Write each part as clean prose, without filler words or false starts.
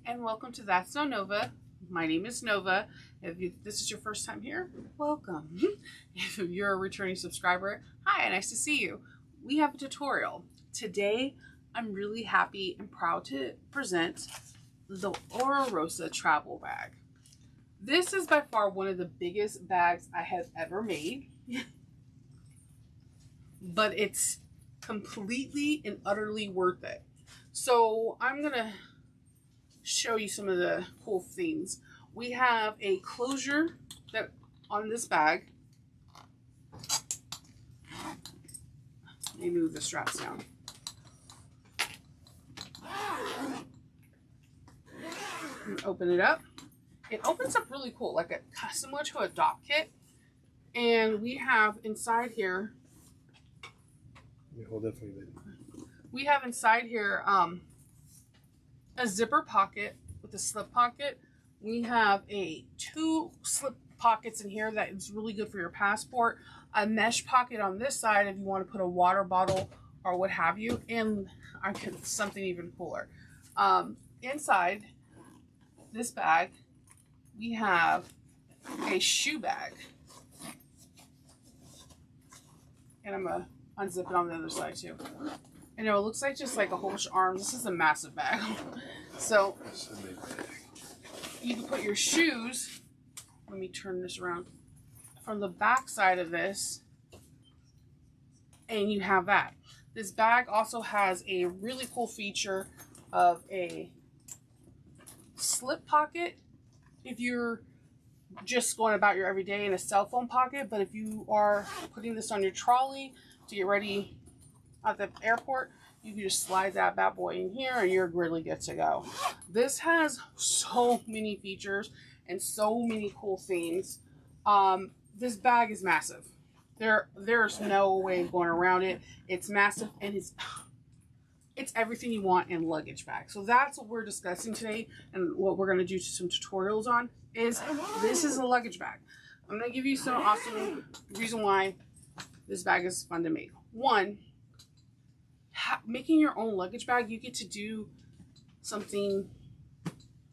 and welcome to That's No Nova. My name is Nova. If this is your first time here, welcome. If you're a returning subscriber, hi, nice to see you. We have a tutorial. Today, I'm really happy and proud to present the Oro Rosa travel bag. This is by far one of the biggest bags I have ever made, but it's completely and utterly worth it. So I'm gonna show you some of the cool things. We have a closure that on this bag. Let me move the straps down. And open it up. It opens up really cool, like a similar to a dock kit. And we have inside here. Yeah, hold that for you. We have inside here a zipper pocket with a slip pocket. We have two slip pockets in here that is really good for your passport. A mesh pocket on this side if you want to put a water bottle or what have you. And I could something even cooler. Inside this bag, we have a shoe bag. And I'm going to unzip it on the other side too. I know it looks like just like a whole bunch of arms. This is a massive bag. So you can put your shoes, let me turn this around, from the back side of this, and you have that. This bag also has a really cool feature of a slip pocket if you're just going about your everyday, and a cell phone pocket. But if you are putting this on your trolley to get ready at the airport, you can just slide that bad boy in here and you're really good to go. This has so many features and so many cool things. This bag is massive. There's no way going around it. It's massive, and it's everything you want in a luggage bag. So that's what we're discussing today, and what we're going to do some tutorials on is this is a luggage bag. I'm going to give you some awesome reason why this bag is fun to make. One, making your own luggage bag, you get to do something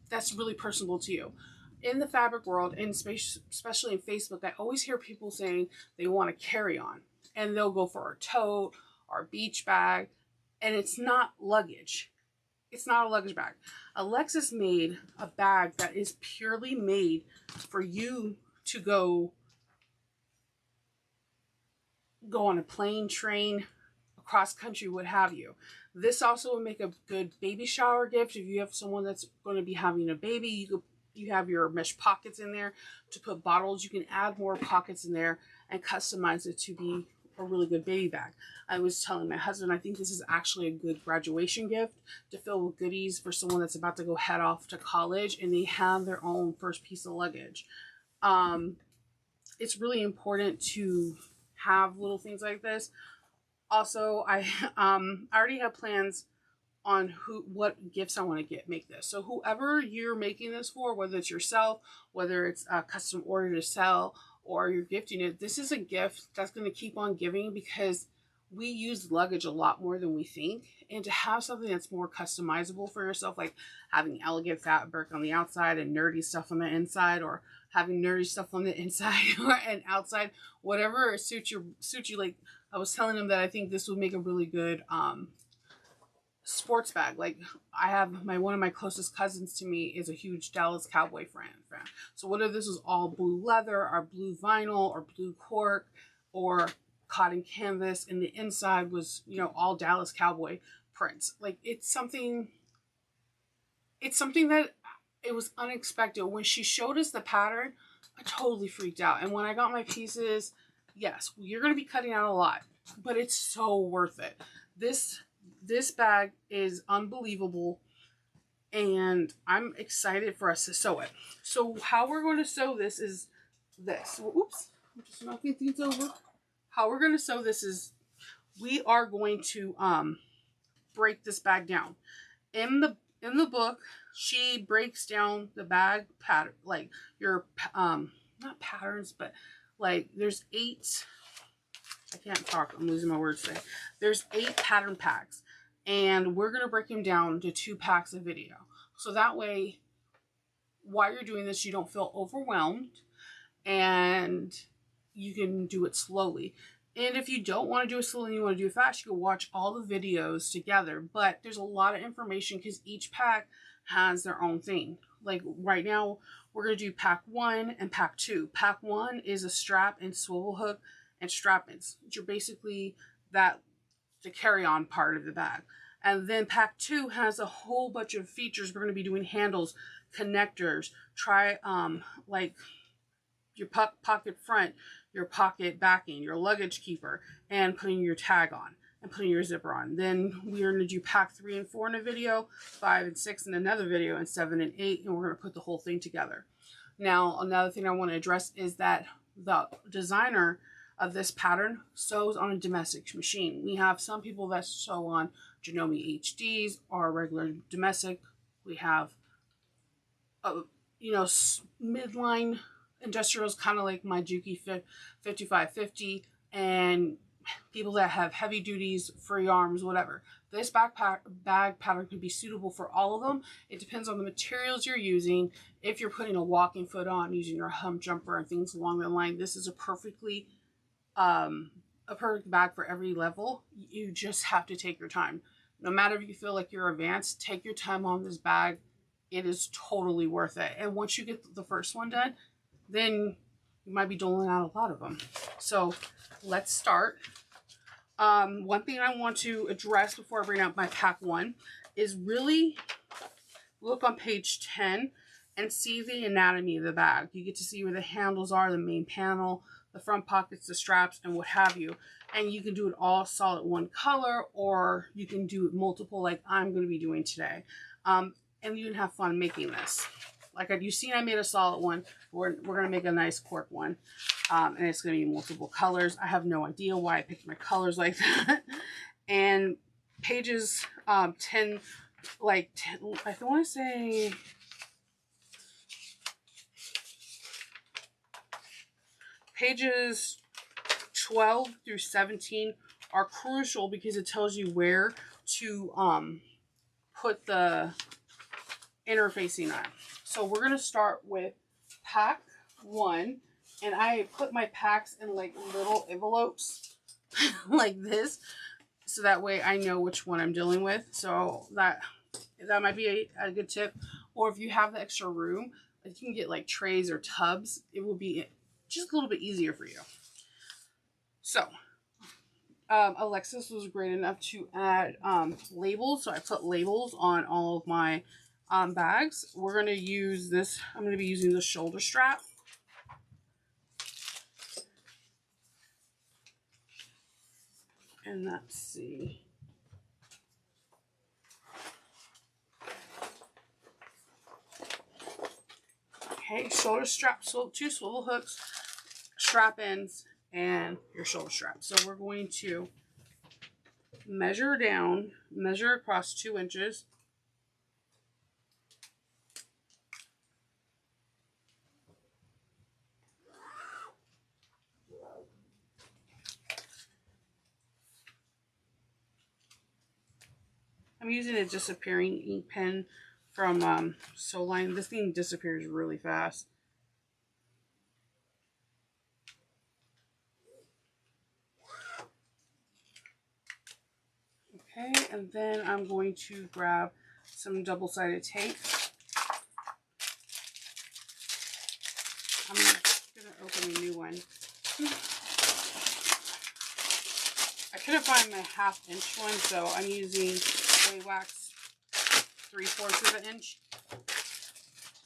that's really personal to you. In the fabric world, and especially in Facebook, I always hear people saying they want to carry on, and they'll go for a tote or a beach bag, and it's not luggage. It's not a luggage bag. Alexis made a bag that is purely made for you to go on a plane, train, cross country, what have you. This also would make a good baby shower gift. If you have someone that's going to be having a baby, you have your mesh pockets in there to put bottles. You can add more pockets in there and customize it to be a really good baby bag. I was telling my husband, I think this is actually a good graduation gift to fill with goodies for someone that's about to go head off to college and they have their own first piece of luggage. It's really important to have little things like this. Also, I already have plans on what gifts I want to make this. So whoever you're making this for, whether it's yourself, whether it's a custom order to sell, or you're gifting it, this is a gift that's going to keep on giving, because we use luggage a lot more than we think. And to have something that's more customizable for yourself, like having elegant fabric on the outside and nerdy stuff on the inside, or having nerdy stuff on the inside and outside, whatever suits you. Like I was telling him that I think this would make a really good sports bag. Like I have one of my closest cousins to me is a huge Dallas Cowboy fan. So whether this was all blue leather or blue vinyl or blue cork or cotton canvas, and the inside was, you know, all Dallas Cowboy prints. Like it's something that it was unexpected. When she showed us the pattern, I totally freaked out. And when I got my pieces, yes, you're going to be cutting out a lot, but it's so worth it. This bag is unbelievable, and I'm excited for us to sew it. So how we're going to sew this is this. Oops, I'm just knocking things over. How we're going to sew this is we are going to break this bag down. In the book, she breaks down the bag pattern, like your not patterns, but like there's 8. I can't talk. I'm losing my words today. There's 8 pattern packs, and we're going to break them down to 2 packs of video. So that way, while you're doing this, you don't feel overwhelmed and you can do it slowly. And if you don't want to do it slowly and you want to do it fast, you can watch all the videos together. But there's a lot of information because each pack has their own thing. Like right now, we're going to do pack 1 and pack 2. Pack 1 is a strap and swivel hook and strap-ins, which are basically the carry-on part of the bag. And then pack 2 has a whole bunch of features. We're going to be doing handles, connectors, like your pocket front, your pocket backing, your luggage keeper, and putting your tag on and putting your zipper on. Then we're going to do pack 3 and 4 in a video, 5 and 6 in another video, and 7 and 8, and we're going to put the whole thing together. Now, another thing I want to address is that the designer of this pattern sews on a domestic machine. We have some people that sew on Janome HDs or regular domestic. We have, midline industrials, kind of like my Juki 5550, and people that have heavy duties, free arms, whatever. This bag pattern could be suitable for all of them. It depends on the materials you're using. If you're putting a walking foot on, using your hump jumper and things along the line, this is a perfect bag for every level. You just have to take your time. No matter if you feel like you're advanced, take your time on this bag. It is totally worth it. And once you get the first one done, then you might be doling out a lot of them. So let's start. One thing I want to address before I bring up my pack 1 is really look on page 10 and see the anatomy of the bag. You get to see where the handles are, the main panel, the front pockets, the straps, and what have you. And you can do it all solid one color, or you can do it multiple like I'm going to be doing today. And you can have fun making this. Like you've seen, I made a solid one. We're going to make a nice cork one. And it's going to be multiple colors. I have no idea why I picked my colors like that. And pages 10, I want to say... Pages 12 through 17 are crucial because it tells you where to put the interfacing on. So we're going to start with pack 1, and I put my packs in like little envelopes like this, so that way I know which one I'm dealing with. So that might be a good tip. Or if you have the extra room, you can get like trays or tubs. It will be just a little bit easier for you. So Alexis was great enough to add labels, so I put labels on all of my bags. We're going to use this. I'm going to be using the shoulder strap. And let's see. Okay, shoulder strap, 2 swivel hooks, strap ends, and your shoulder strap. So we're going to measure down, measure across 2 inches. I'm using a disappearing ink pen from Soline. This thing disappears really fast. Okay, and then I'm going to grab some double-sided tape. I'm going to open a new one. I couldn't find my 1/2 inch one, so I'm using Way Wax 3/4 of an inch.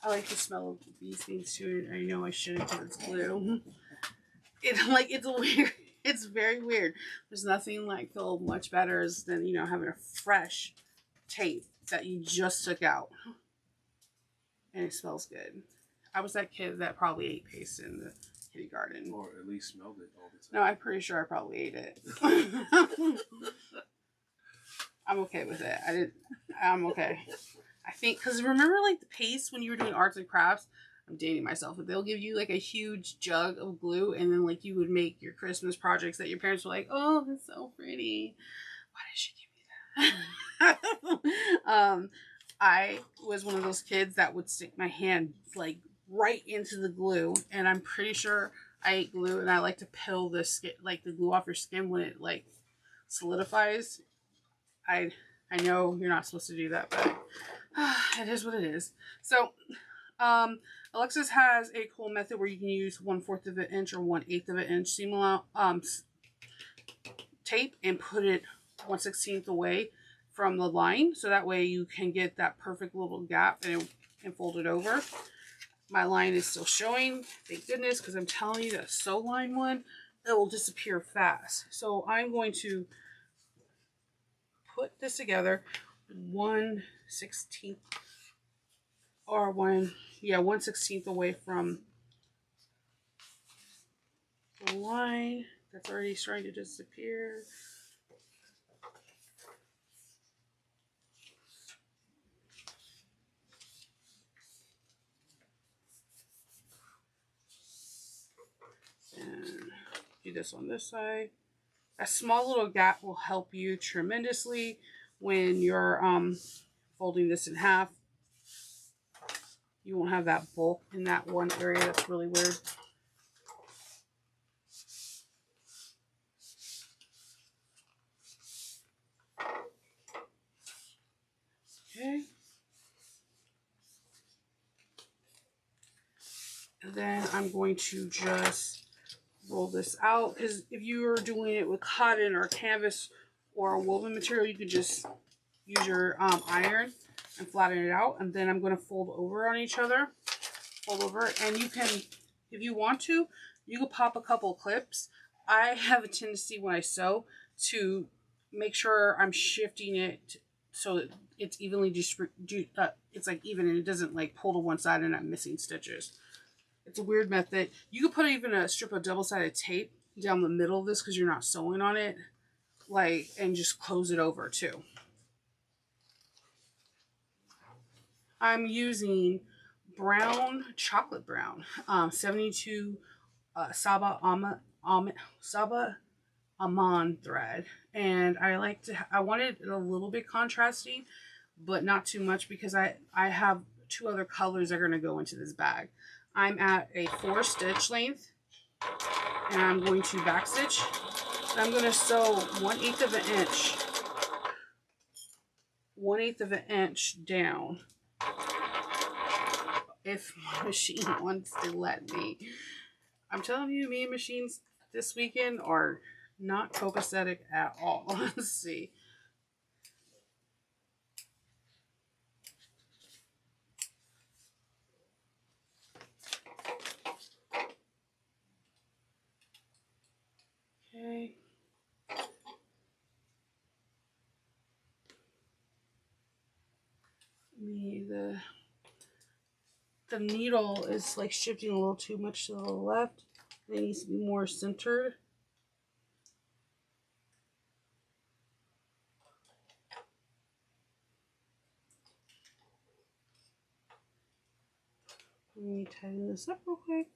I like the smell of these things too. I know I shouldn't because it's glue. It's weird. It's very weird. There's nothing like feel much better than, you know, having a fresh tape that you just took out. And it smells good. I was that kid that probably ate paste in the kindergarten. Or at least smelled it all the time. No, I'm pretty sure I probably ate it. I'm okay with it. I'm okay. I think, because remember like the paste when you were doing arts and crafts? I'm dating myself, but they'll give you like a huge jug of glue, and then like you would make your Christmas projects that your parents were like, oh, that's so pretty. Why did she give me that? I was one of those kids that would stick my hand like right into the glue, and I'm pretty sure I ate glue, and I like to peel the skin, like the glue off your skin when it like solidifies. I know you're not supposed to do that, but it is what it is. So Alexis has a cool method where you can use 1/4 of an inch or 1/8 of an inch seam tape and put it 1/16 away from the line, so that way you can get that perfect little gap and fold it over. My line is still showing, thank goodness, because I'm telling you that sew line one, it will disappear fast. So I'm going to put this together 1/16 or 1/16 away from the line that's already starting to disappear. And do this on this side. A small little gap will help you tremendously when you're folding this in half. You won't have that bulk in that one area that's really weird. Okay. And then I'm going to just roll this out, because if you are doing it with cotton or canvas or a woven material, you could just use your iron and flatten it out. And then I'm going to fold over on each other. Fold over, and you can, if you want to, you can pop a couple clips. I have a tendency when I sew to make sure I'm shifting it so it's evenly it's like even, and it doesn't like pull to one side and I'm missing stitches. It's a weird method. You could put even a strip of double-sided tape down the middle of this because you're not sewing on it, like, and just close it over too. I'm using brown, chocolate brown, 72 Saba Amman thread, and I wanted it a little bit contrasting, but not too much, because I have two other colors that are going to go into this bag. I'm at a 4 stitch length, and I'm going to backstitch. And I'm going to sew 1/8 of an inch, 1/8 of an inch down, if my machine wants to let me. I'm telling you, me and machines this weekend are not copacetic at all. Let's see. Okay. The needle is like shifting a little too much to the left. It needs to be more centered. Let me tighten this up real quick.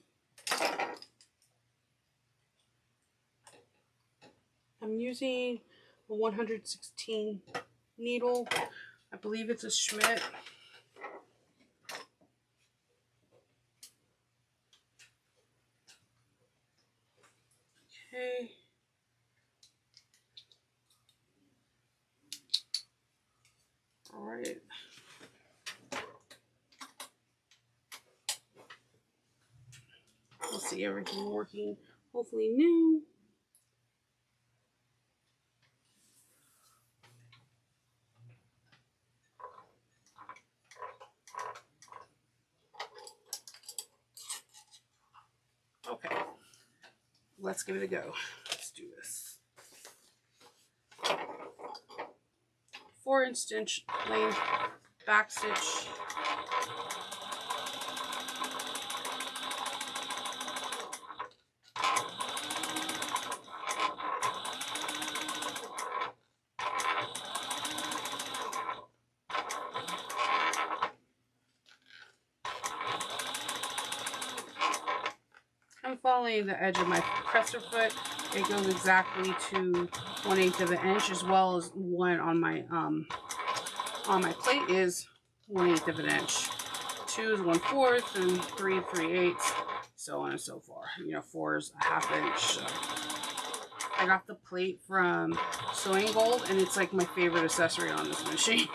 I'm using a 116 needle. I believe it's a Schmidt. Okay. All right. We'll see everything working hopefully now. Okay, let's give it a go. Let's do this. 4 stitch length back stitch. I'm following the edge of my presser foot. It goes exactly to 1/8 of an inch, as well as one on my plate is 1/8 of an inch. 2 is 1/4, and 3 3/8, so on and so forth. You know, 4 is a 1/2 inch. So I got the plate from Sewing Gold, and it's like my favorite accessory on this machine.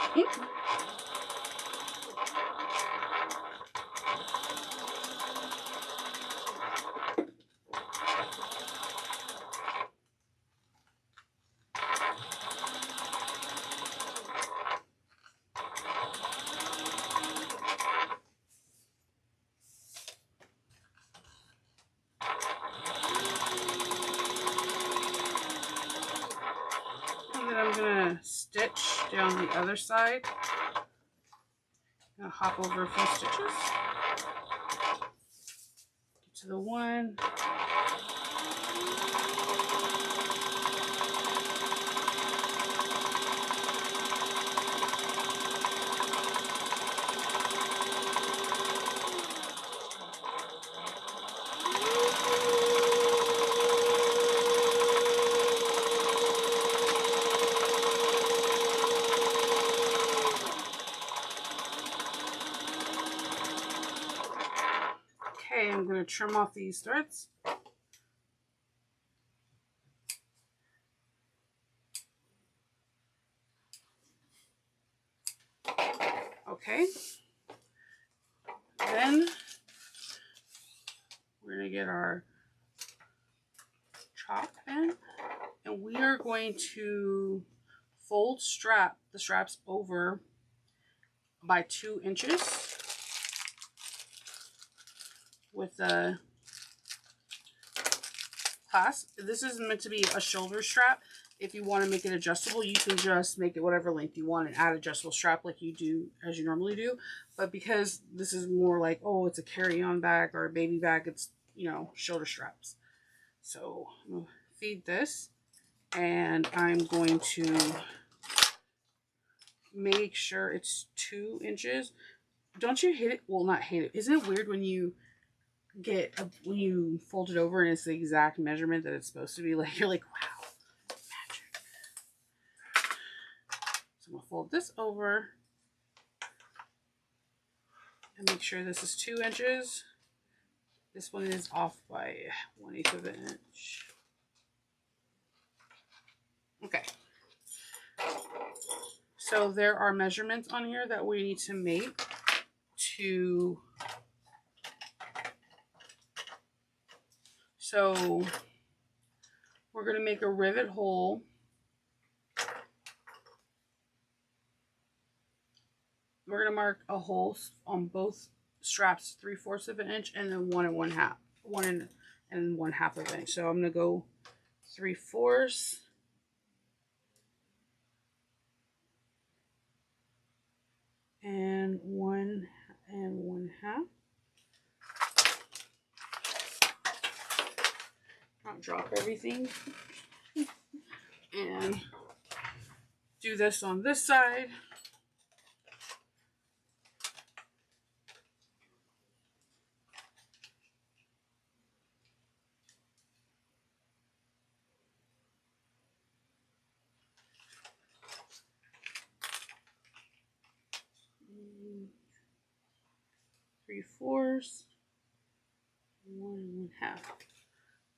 I'm gonna stitch down the other side. Gonna hop over a few stitches. Get to the one. Okay, I'm going to trim off these threads. Okay. Then we're going to get our chalk pen, and we are going to fold the straps over by 2 inches with a clasp. This is meant to be a shoulder strap. If you want to make it adjustable, you can just make it whatever length you want and add adjustable strap like you do as you normally do. But because this is more like, oh, it's a carry-on bag or a baby bag, it's, you know, shoulder straps. So I'm going to feed this, and I'm going to make sure it's 2 inches. Don't you hate it? Well, not hate it. Isn't it weird when you when you fold it over and it's the exact measurement that it's supposed to be? Like, you're like, wow, magic. So I'm gonna fold this over and make sure this is 2 inches. This one is off by 1/8 of an inch. Okay. So there are measurements on here that we need to make to. So we're going to make a rivet hole. We're going to mark a hole on both straps 3/4 of an inch, and then 1 1/2 of an inch. So I'm going to go 3/4 and 1 1/2. Not drop everything. And do this on this side. Three fourths, 1 1/2.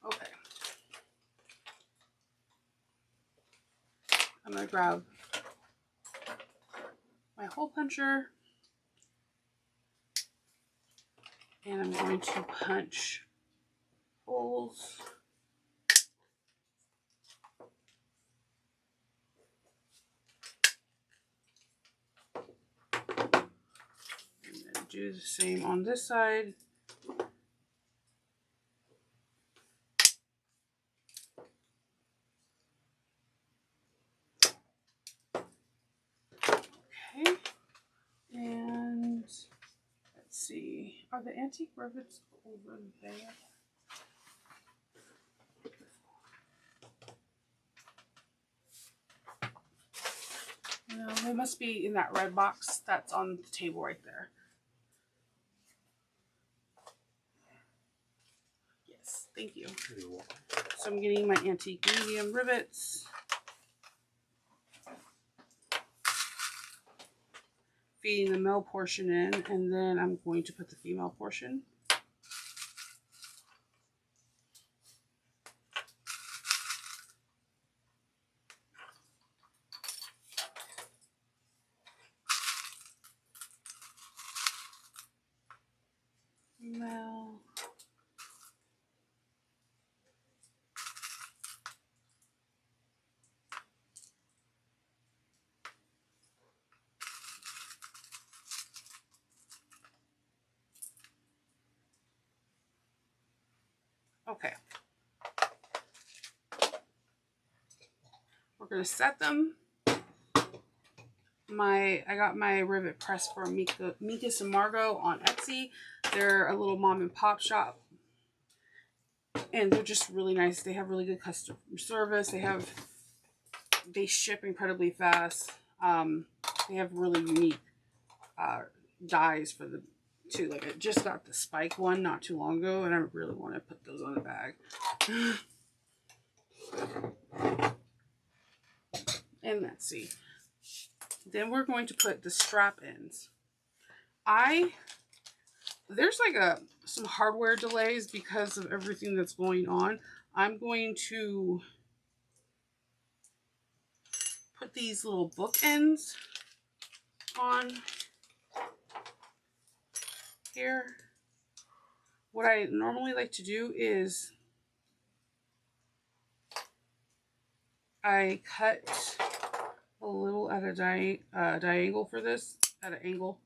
Okay. I'm going to grab my hole puncher, and I'm going to punch holes. And then do the same on this side. Okay. And let's see. Are the antique rivets over there? No, they must be in that red box that's on the table right there. Yes, thank you. So I'm getting my antique medium rivets. feeding the male portion in, and then I'm going to put the female portion. Male. Okay. We're going to set them. I got my Rivet press from Mikas and Margot on Etsy. They're a little mom and pop shop. And they're just really nice. They have really good customer service. They ship incredibly fast. They have really unique dies for the two. Like I just got the spike one not too long ago, and I really want to put those on the bag. And let's see. Then we're going to put the strap ends. There's like some hardware delays because of everything that's going on. I'm going to put these little bookends on here. What I normally like to do is I cut a little at a diagonal for this, at an angle.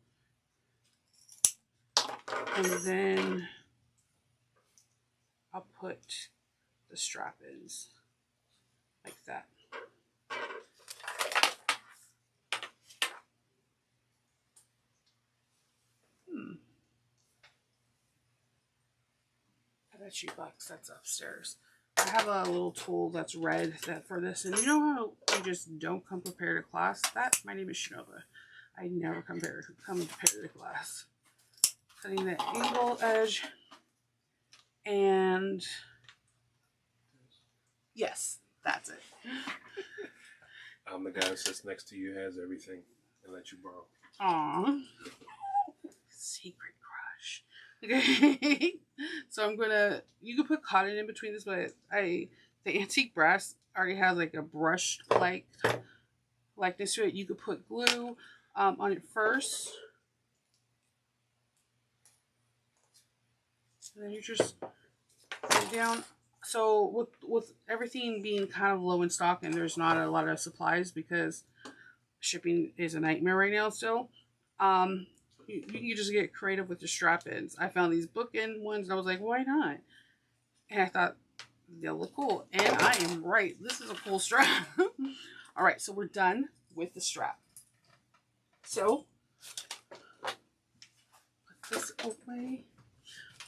And then I'll put the strap ends like that. I bet you bucks that's upstairs. I have a little tool that's red for this, and you know how you just don't come prepared to class? My name is Shinova. I never come prepared to class. Cutting the angle edge, and yes, that's it. I'm the guy who sits next to you, has everything, and lets you borrow. Aww. Secret crush. Okay. So you can put cotton in between this, but the antique brass already has like a brushed likeness to it. You could put glue on it first. And then you just put it down. So with everything being kind of low in stock and there's not a lot of supplies because shipping is a nightmare right now still, you can just get creative with the strap ends. I found these bookend ones and I was like, why not? And I thought they'll look cool. And I am right. This is a cool strap. All right, so we're done with the strap. So put this away.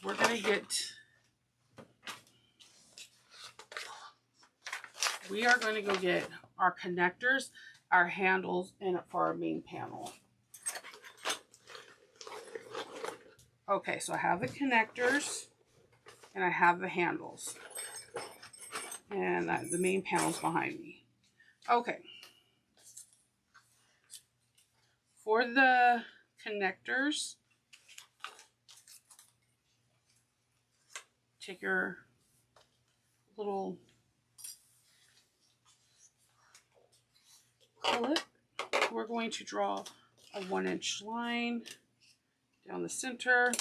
We're gonna we are going to go get our connectors, our handles, and for our main panel. Okay, so I have the connectors and I have the handles. And the main panel's behind me. Okay. For the connectors, take your little clip. We're going to draw a 1-inch line down the center.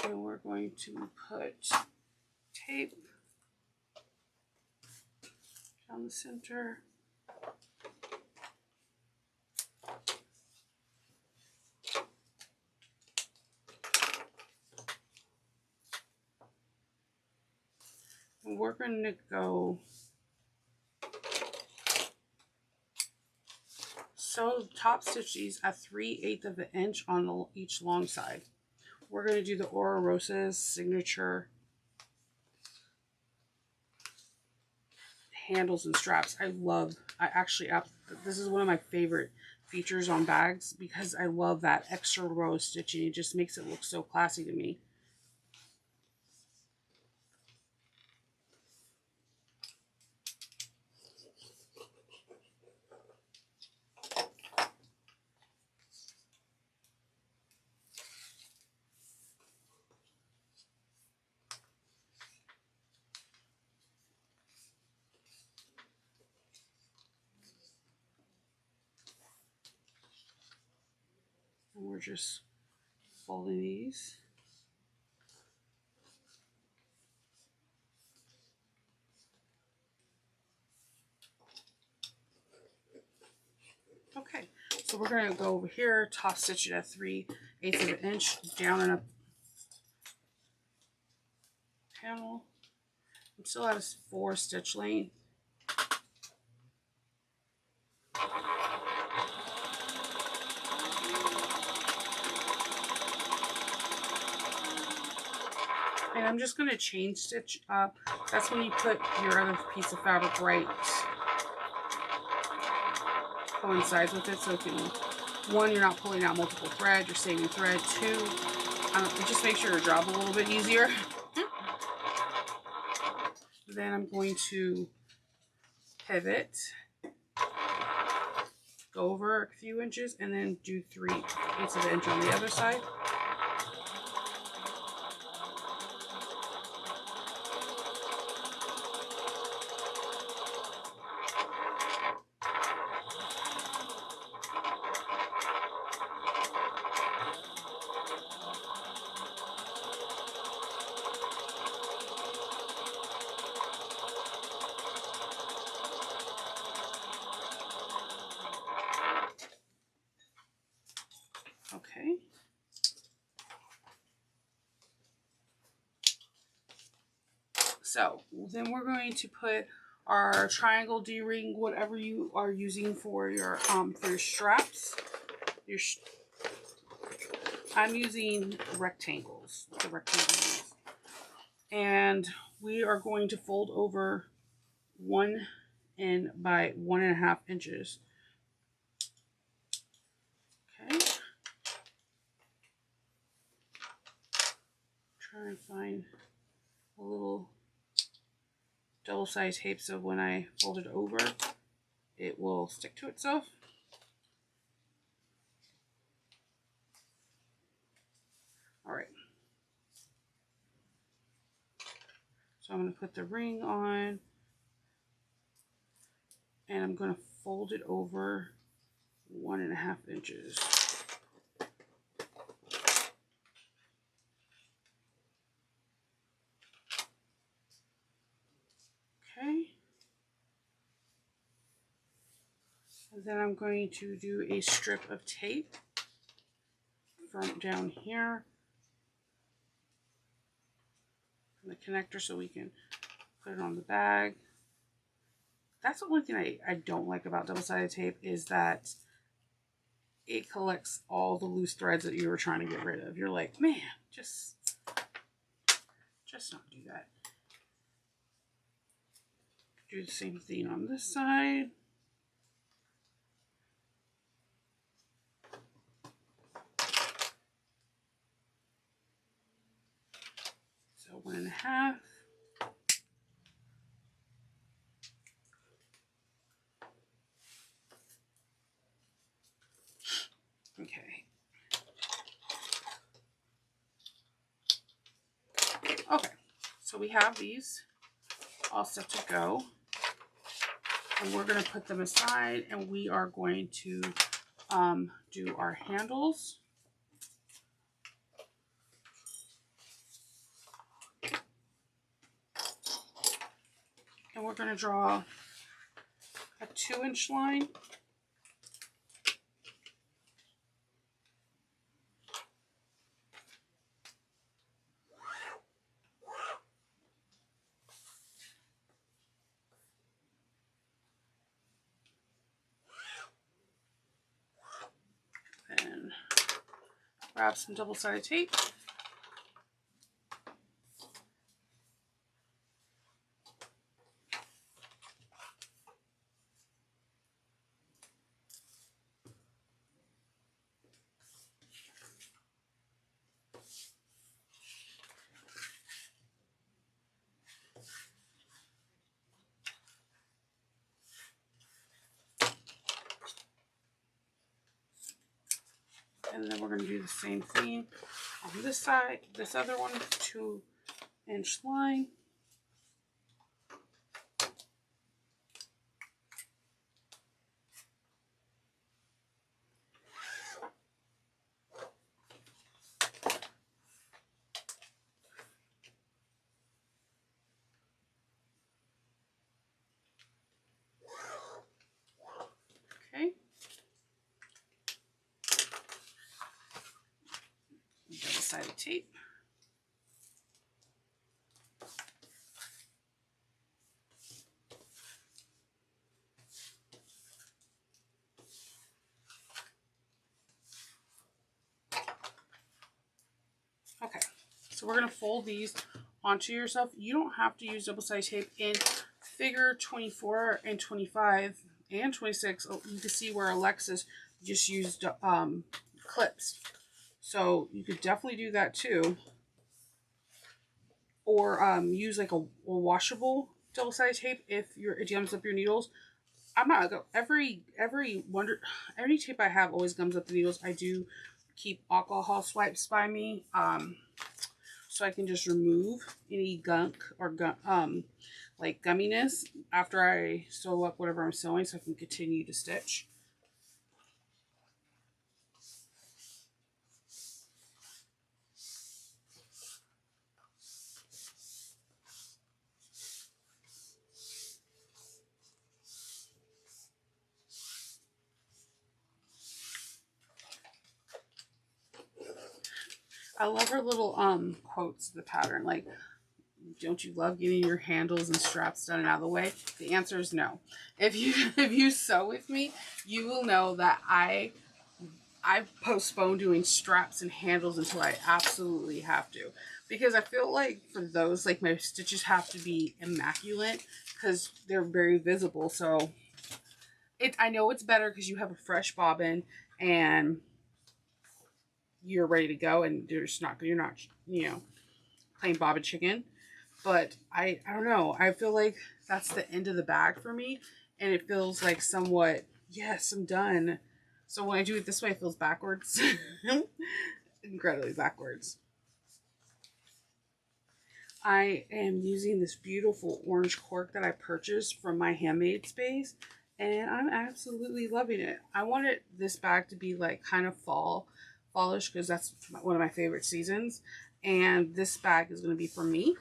And we're going to put tape down the center. And we're going to go top stitch these at 3/8 of an inch on each long side. We're going to do the Oro Rosa's signature handles and straps. This is one of my favorite features on bags because I love that extra row of stitching. It just makes it look so classy to me. And we're just folding these. Okay, so we're going to go over here, top stitch it at 3/8 of an inch down in a panel. I'm still at a 4 stitch length. And I'm just going to chain stitch up. That's when you put your other piece of fabric right coincides with it. So if you, one, you're not pulling out multiple threads, you're saving thread. Two, it just makes your job a little bit easier. Then I'm going to pivot, go over a few inches, and then do 3/8 of an inch on the other side. Okay. So then we're going to put our triangle D-ring, whatever you are using for your straps. I'm using rectangles, the rectangles, and we are going to fold over 1 by 1.5 inches. Okay. Try and find a little double-sided tape so when I fold it over, it will stick to itself. All right. So I'm going to put the ring on, and I'm going to fold it over 1.5 inches. Okay. And then I'm going to do a strip of tape from down here from the connector so we can put it on the bag. That's the only thing I don't like about double-sided tape is that it collects all the loose threads that you were trying to get rid of. You're like, man, just not do that. Do the same thing on this side. So 1.5. Okay. Okay, so we have these all set to go. And we're going to put them aside, and we are going to do our handles. And we're going to draw a 2-inch line. And grab some double-sided tape. And then we're going to do the same thing on this side. This other one, 2-inch line. Okay. Double-sided tape. Okay, so we're going to fold these onto yourself. You don't have to use double-sided tape in figure 24 and 25 and 26. Oh, you can see where Alexis just used clips. So you could definitely do that too. Or use like a washable double-sided tape if it gums up your needles. I'm not every tape I have always gums up the needles. I do keep alcohol swipes by me, so I can just remove any gunk or like gumminess after I sew up whatever I'm sewing, so I can continue to stitch. I love her little quotes of the pattern, like, don't you love getting your handles and straps done and out of the way? The answer is no. If you sew with me, you will know that I've postponed doing straps and handles until I absolutely have to, because I feel like for those, like, my stitches have to be immaculate because they're very visible. So I know it's better because you have a fresh bobbin and you're ready to go, and you're not playing bobbin chicken. But I don't know, I feel like that's the end of the bag for me, and it feels like somewhat, yes, I'm done. So when I do it this way, it feels backwards. Incredibly backwards. I am using this beautiful orange cork that I purchased from my handmade space, and I'm absolutely loving it. I wanted this bag to be like kind of fallish because that's one of my favorite seasons, and this bag is going to be for me.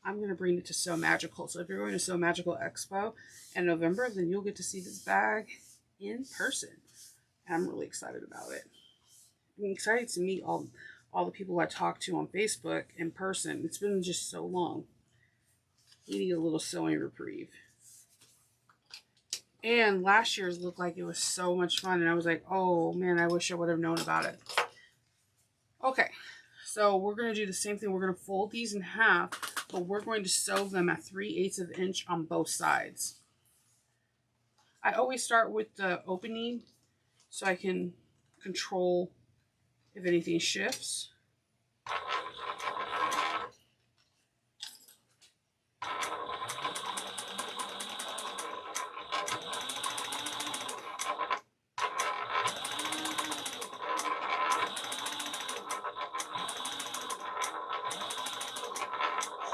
I'm going to bring it to Sew Magical. So if you're going to Sew Magical Expo in November, then you'll get to see this bag in person. And I'm really excited about it. I'm excited to meet all the people I talked to on Facebook in person. It's been just so long. You need a little sewing reprieve. And last year's looked like it was so much fun. And I was like, oh man, I wish I would have known about it. Okay, so we're going to do the same thing. We're going to fold these in half, but we're going to sew them at 3/8 of an inch on both sides. I always start with the opening so I can control if anything shifts.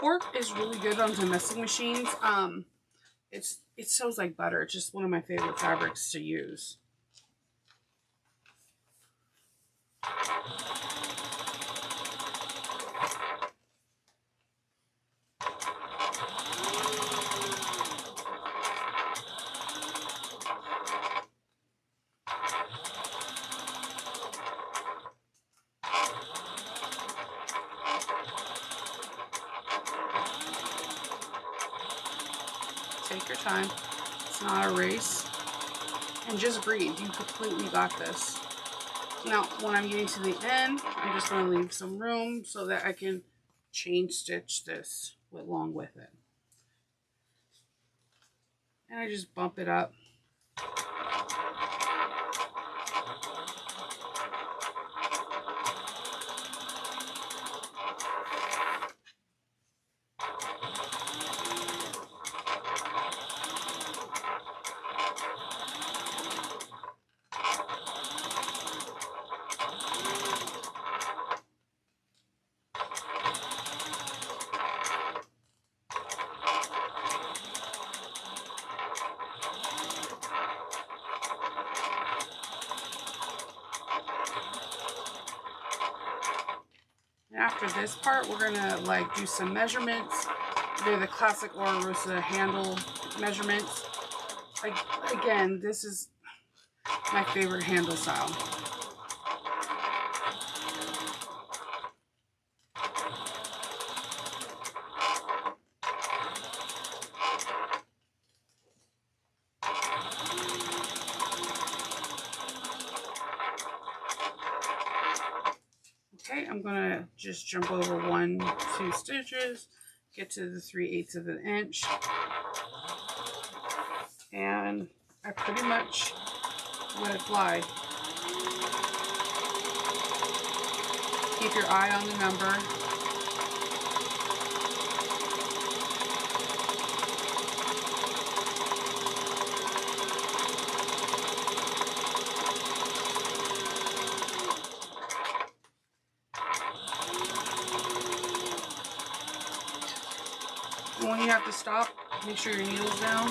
Cork is really good on domestic machines. It sews like butter. It's just one of my favorite fabrics to use. Take your time. It's not a race. And just breathe. You completely got this. Now, when I'm getting to the end, I'm just going to leave some room so that I can chain stitch this along with it. And I just bump it up. after this part, we're gonna like do some measurements. They're the classic Oro Rosa handle measurements. Like, again, this is my favorite handle style. Okay, I'm gonna just jump over 1-2 stitches, get to the 3/8 of an inch, and I pretty much let it fly. Keep your eye on the number. And when you have to stop, make sure your needle's down.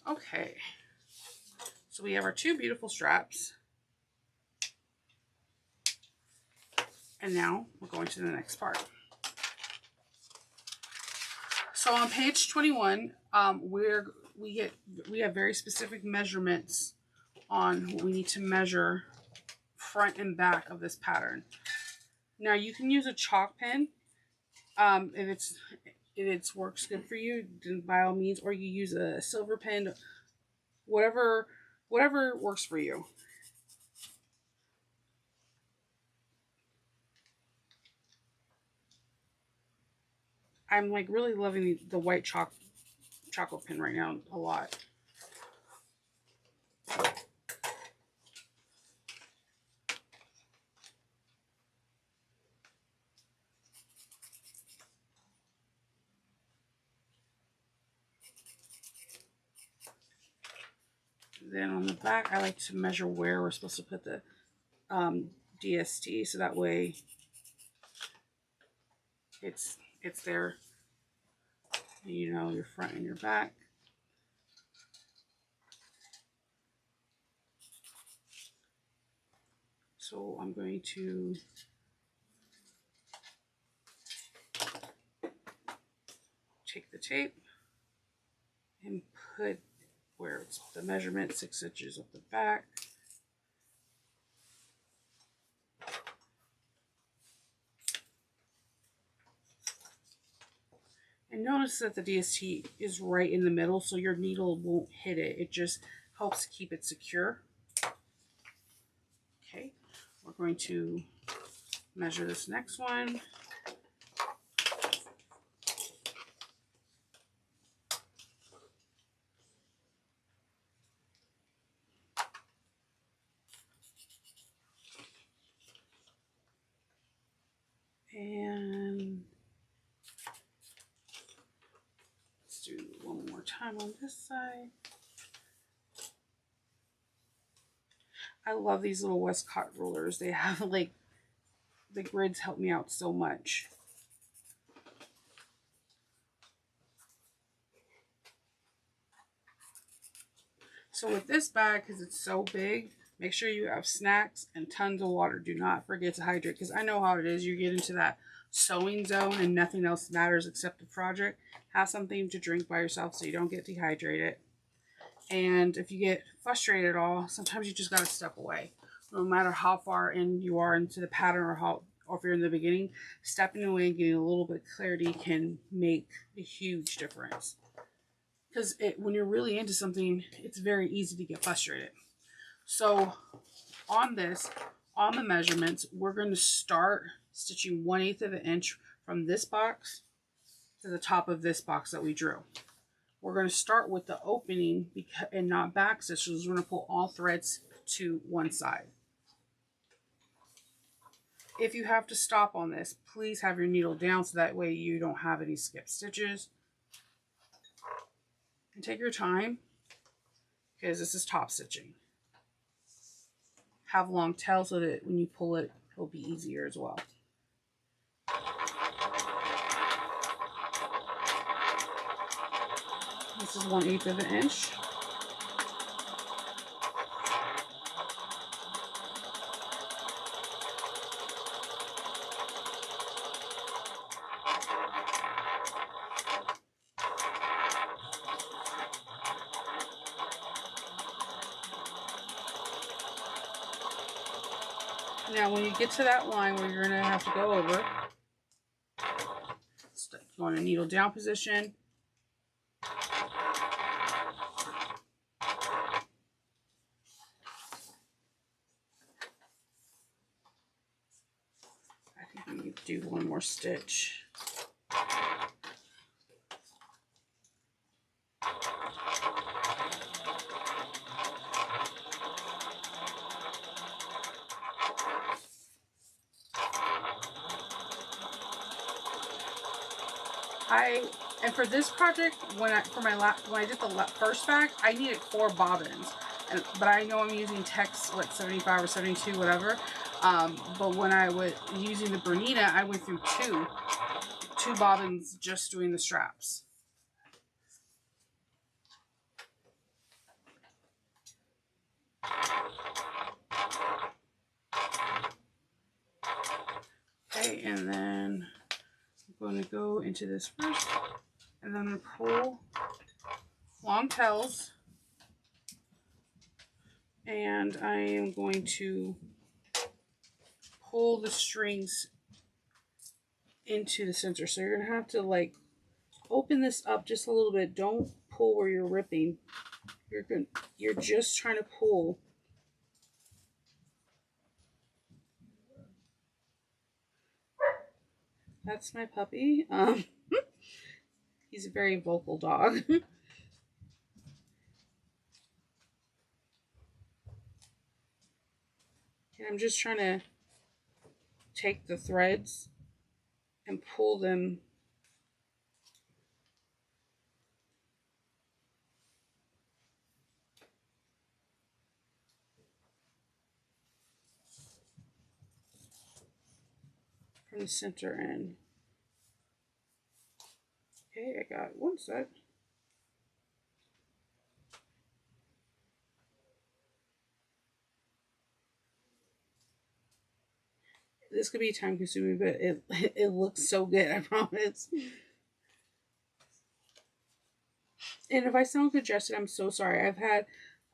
Okay, so we have our 2 beautiful straps. And now we're going to the next part. So on page 21, we have very specific measurements on what we need to measure front and back of this pattern. Now you can use a chalk pen if it works good for you, then by all means, or you use a silver pen, whatever works for you. I'm like really loving the white chocolate pen right now a lot. Then on the back, I like to measure where we're supposed to put the DST, so that way it's there, you know, your front and your back. So I'm going to take the tape and put where it's the measurement, 6 inches up the back. And notice that the DST is right in the middle, so your needle won't hit it. It just helps keep it secure. Okay, we're going to measure this next one. And let's do one more time on this side. I love these little Westcott rulers. They have like, the grids help me out so much. So with this bag, because it's so big, make sure you have snacks and tons of water. Do not forget to hydrate, because I know how it is. You get into that sewing zone and nothing else matters except the project. Have something to drink by yourself so you don't get dehydrated. And if you get frustrated at all, sometimes you just got to step away. No matter how far in you are into the pattern, or if you're in the beginning, stepping away and getting a little bit of clarity can make a huge difference. Because when you're really into something, it's very easy to get frustrated. So on the measurements, we're going to start stitching 1/8 of an inch from this box to the top of this box that we drew. We're going to start with the opening and not back stitches. We're going to pull all threads to one side. If you have to stop on this, please have your needle down so that way you don't have any skip stitches. And take your time because this is top stitching. Have long tail so that when you pull it, it'll be easier as well. This is 1/8 of an inch. Now, when you get to that line where you're going to have to go over, go in a needle down position. I think we need to do one more stitch. And for this project, when I did the first bag, I needed 4 bobbins, but I know I'm using text like 75 or 72, whatever. But when I was using the Bernina, I went through two bobbins just doing the straps. Okay, and then I'm going to go into this first, and then I'm going to pull long tails, and I am going to pull the strings into the center. So you're going to have to like open this up just a little bit. Don't pull where you're ripping. You're just trying to pull. That's my puppy. He's a very vocal dog. And I'm just trying to take the threads and pull them from the center end. Okay, I got one set. This could be time consuming, but it looks so good, I promise. And if I sound congested, I'm so sorry. I've had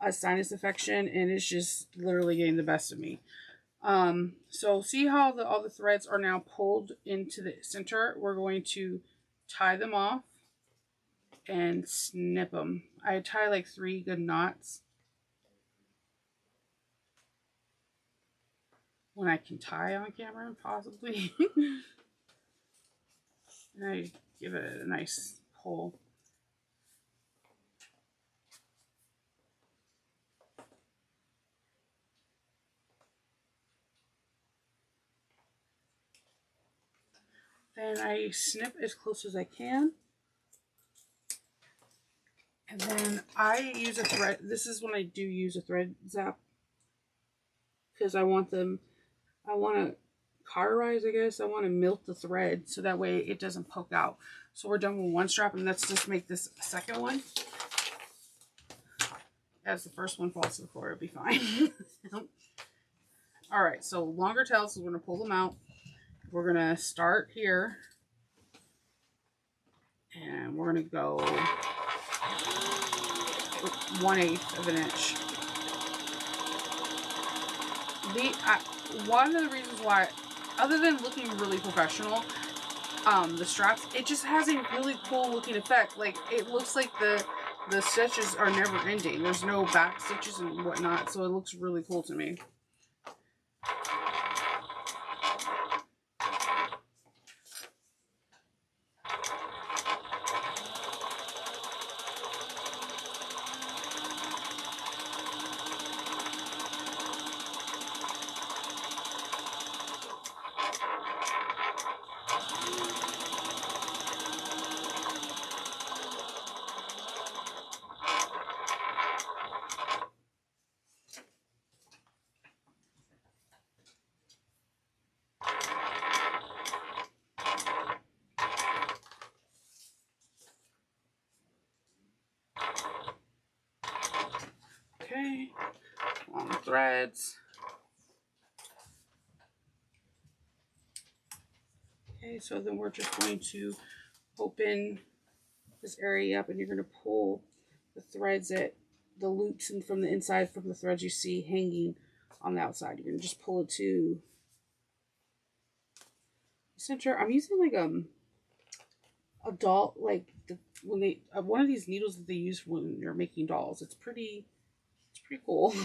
a sinus infection and it's just literally getting the best of me. So see how all the threads are now pulled into the center? We're going to tie them off and snip them. I tie like 3 good knots. When I can tie on camera, possibly. And I give it a nice pull. Then I snip as close as I can. And then I use a thread. This is when I do use a thread zap. Because I want to cauterize, I guess. I want to milk the thread so that way it doesn't poke out. So we're done with one strap, and let's just make this a second one. As the first one falls to the floor, it'll be fine. Alright, so longer tails, so we're going to pull them out. We're going to start here. And we're going to go 1/8 of an inch. One of the reasons why, other than looking really professional, the straps, it just has a really cool looking effect. Like, it looks like the stitches are never ending. There's no back stitches and whatnot, so it looks really cool to me. threads. Okay, so then we're just going to open this area up, and you're going to pull the threads at the loops and from the inside from the threads you see hanging on the outside. You're going to just pull it to the center. I'm using like a doll, like when they one of these needles that they use when you're making dolls. It's pretty cool.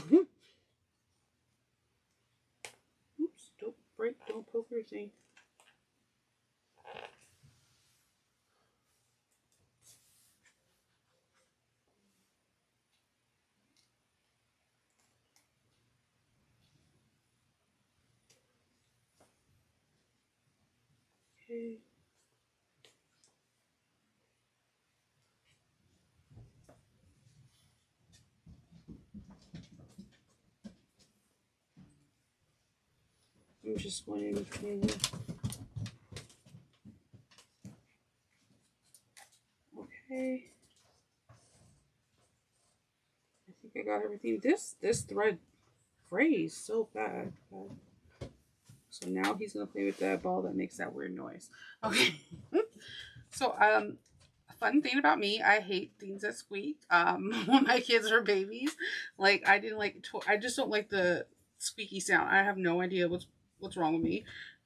Oops, don't break, don't poke everything. Okay. I'm just going to, okay. I think I got everything. This thread frays so bad. So now he's gonna play with that ball that makes that weird noise. Okay. So a fun thing about me, I hate things that squeak. When my kids are babies, like I didn't like. I just don't like the squeaky sound. I have no idea what's wrong with me.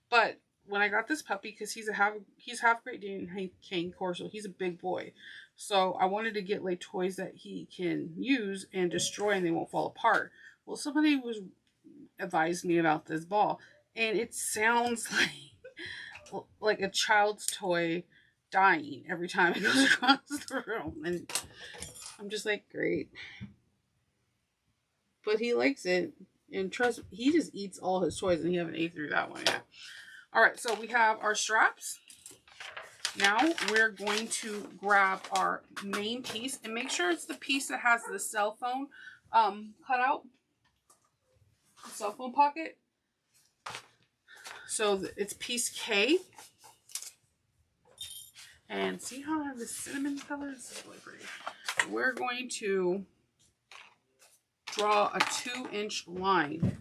But when I got this puppy, because he's half Great Dane and Cane Corso, he's a big boy. So I wanted to get like toys that he can use and destroy and they won't fall apart. Well, somebody advised me about this ball, and it sounds like a child's toy dying every time it goes across the room, and I'm just like, great. But he likes it, and trust me, he just eats all his toys, and he haven't ate through that one yet. All right, so we have our straps. Now we're going to grab our main piece, and make sure it's the piece that has the cell phone cut out, cell phone pocket. So it's piece K. And see how I have the cinnamon color? This is really pretty. We're going to draw a 2-inch line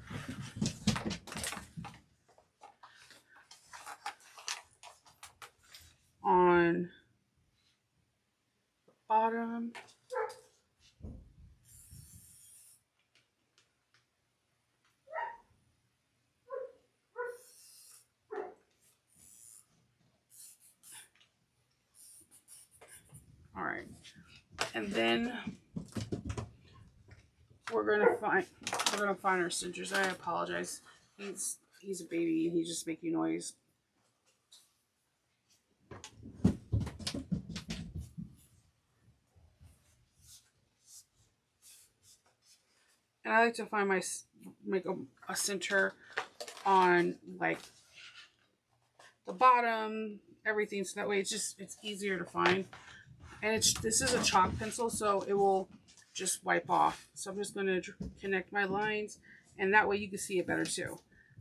on the bottom. All right, and then we're gonna find our cinchers. I apologize. He's a baby and he's just making noise. And I like to find make a center on like the bottom, everything, so that way it's easier to find. And this is a chalk pencil, so it will just wipe off. So I'm just going to connect my lines, and that way you can see it better too.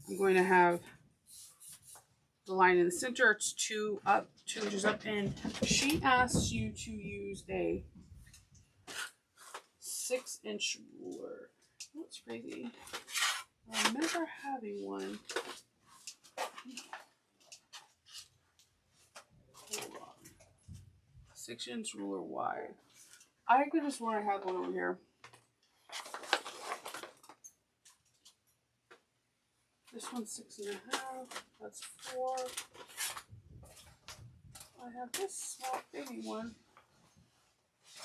I'm going to have the line in the center. It's 2 inches up, and she asks you to use a 6-inch ruler. That's crazy. I remember having one. Hold on. 6-inch ruler wide. I could just want to have one over here. This one's 6.5. That's 4. I have this small baby one.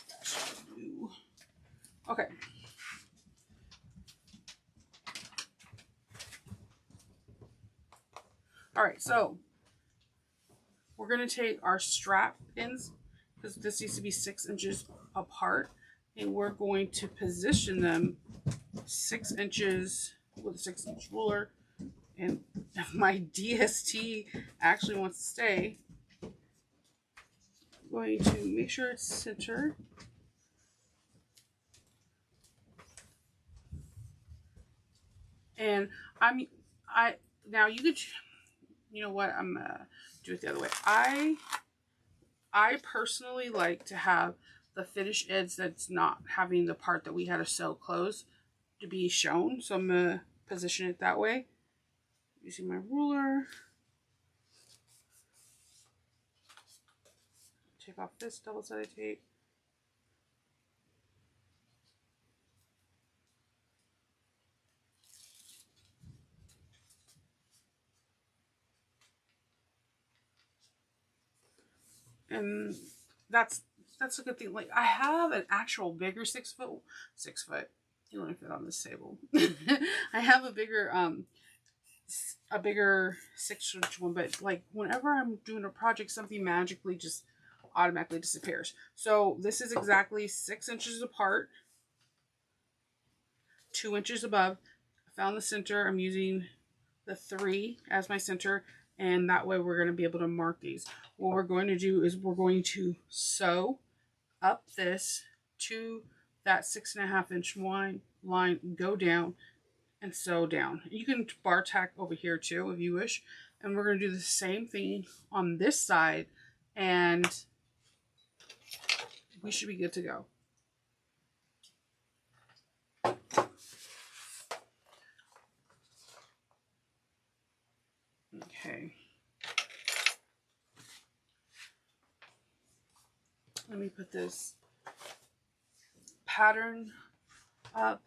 That should do. Okay. All right, so we're going to take our strap ends, because this needs to be 6 inches apart, and we're going to position them 6 inches with a 6-inch ruler. And if my DST actually wants to stay, I'm going to make sure it's centered. And now you could, you know what, I'm gonna do it the other way. I personally like to have the finished edge that's not having the part that we had to sew closed to be shown. So I'm going to position it that way using my ruler. Take off this double-sided tape. And that's a good thing. Like, I have an actual bigger 6 foot. You don't fit on this table. I have a bigger 6-inch one, but like whenever I'm doing a project, something magically just automatically disappears. So this is exactly 6 inches apart, 2 inches above. I found the center. I'm using the 3 as my center, and that way we're going to be able to mark these. What we're going to do is we're going to sew up this to that 6.5 inch line, go down and sew down. You can bar tack over here too if you wish, and we're going to do the same thing on this side, and we should be good to go. Okay. Let me put this pattern up.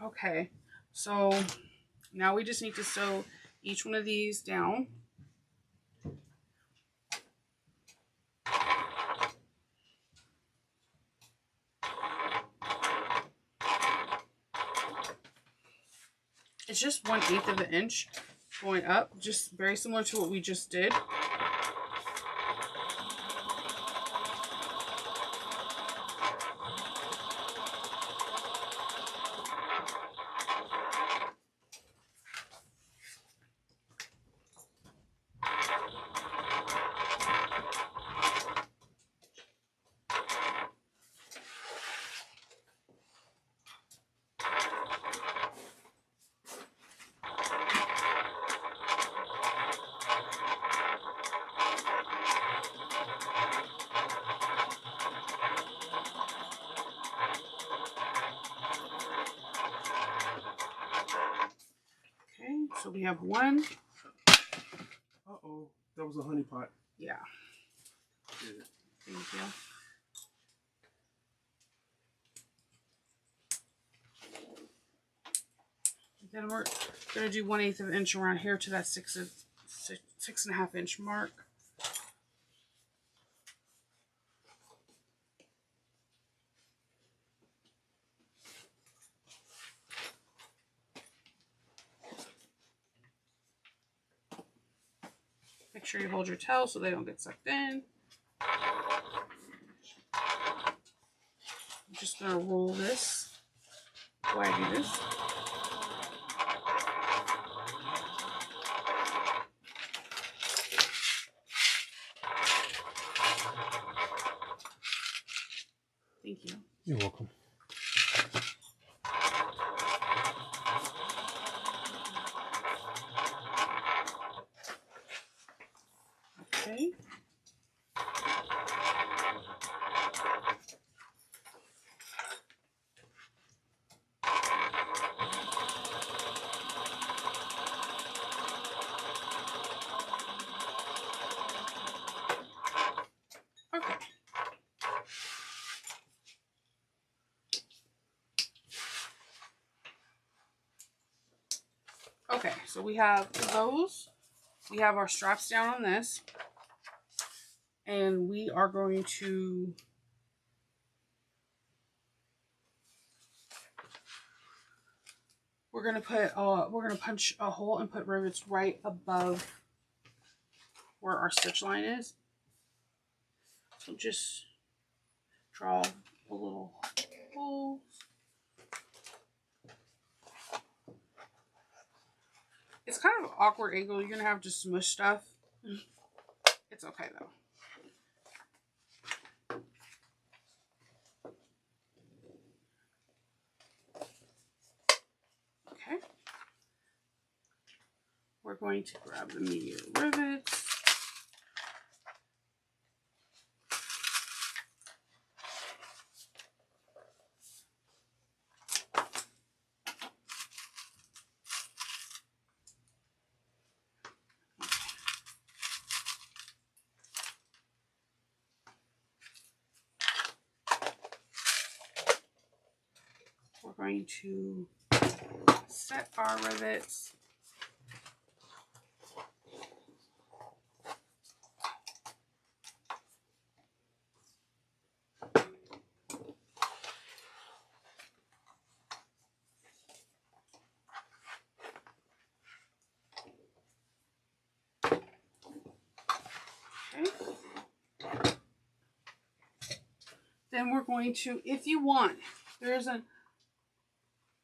Okay, so now we just need to sew each one of these down. It's just 1/8 of an inch going up, just very similar to what we just did. So we have one. Uh-oh, that was a honey pot. Yeah. Yeah. Thank you. Then we're going to do 1/8 of an inch around here to that 6.5 inch mark. Make sure you hold your towel so they don't get sucked in. I'm just going to roll this while I do this. Thank you. You're welcome. Okay. Okay. Okay, so we have those. We have our straps down on this. And we are going to we're gonna punch a hole and put rivets right above where our stitch line is. So just draw a little hole. It's kind of an awkward angle. You're gonna have to smush stuff. It's okay though. Okay. We're going to grab the medium rivets. going to set our rivets. Then we're going to, if you want, there's going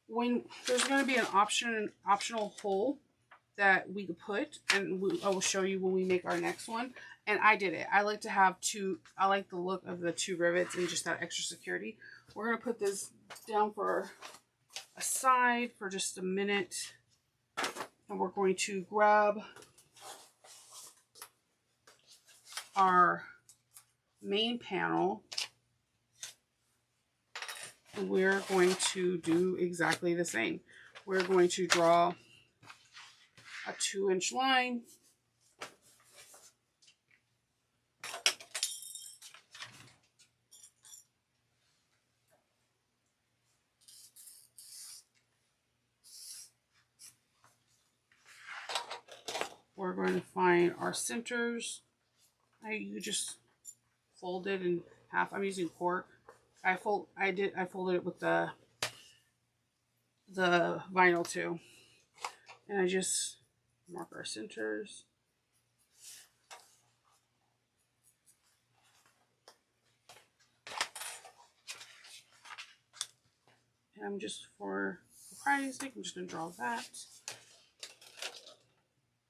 to be an optional hole that we could put, and I will show you when we make our next one. And I did it. I like to have two. I like the look of the two rivets and just that extra security. We're going to put this down for a side for just a minute, and we're going to grab our main panel. And we're going to do exactly the same. We're going to draw a 2-inch line. We're going to find our centers. You just fold it in half. I'm using cork. I folded it with the vinyl too. And I just mark our centers. And I'm just, for privacy's sake, I'm just going to draw that.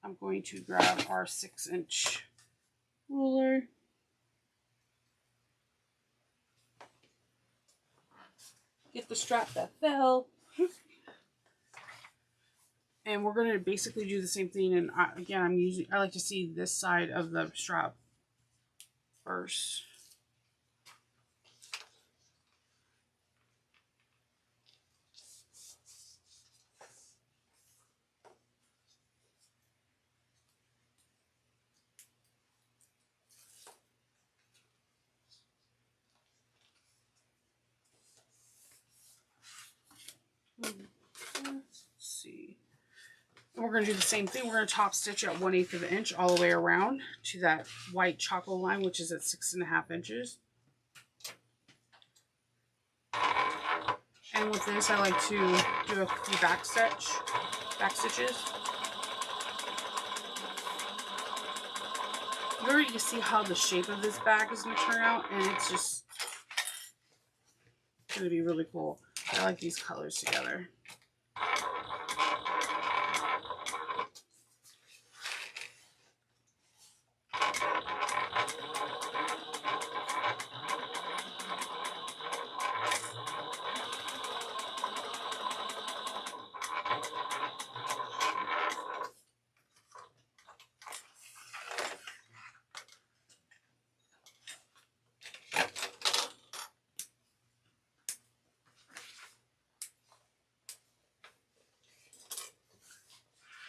I'm going to grab our 6-inch ruler. Get the strap that fell. And we're going to basically do the same thing. And again, I like to see this side of the strap first. Let's see. And we're going to do the same thing. We're going to top stitch at 1/8 of an inch all the way around to that white chocolate line, which is at 6.5 inches. And with this, I like to do a few back stitches. You already can see how the shape of this bag is going to turn out, and it's just going to be really cool. I like these colors together.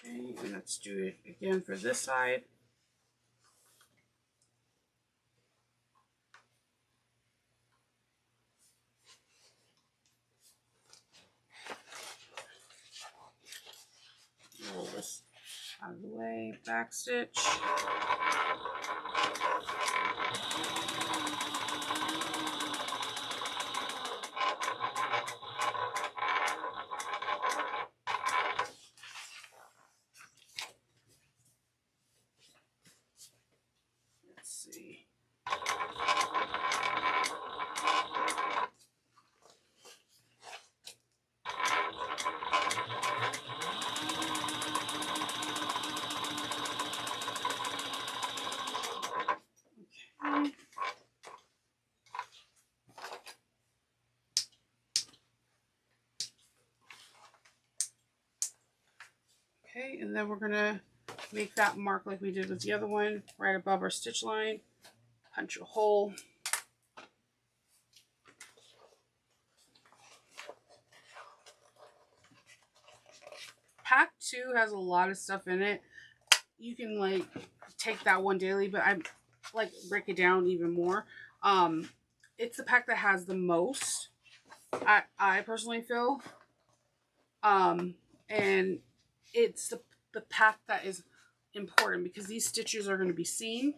Okay, and let's do it again for this side. Roll this out of the way, back stitch. Let's see. Okay, and then we're going to make that mark like we did with the other one, right above our stitch line. Punch a hole. Pack 2 has a lot of stuff in it. You can like take that one daily, but I like break it down even more. It's the pack that has the most. I personally feel. And it's the path that is important because these stitches are going to be seen.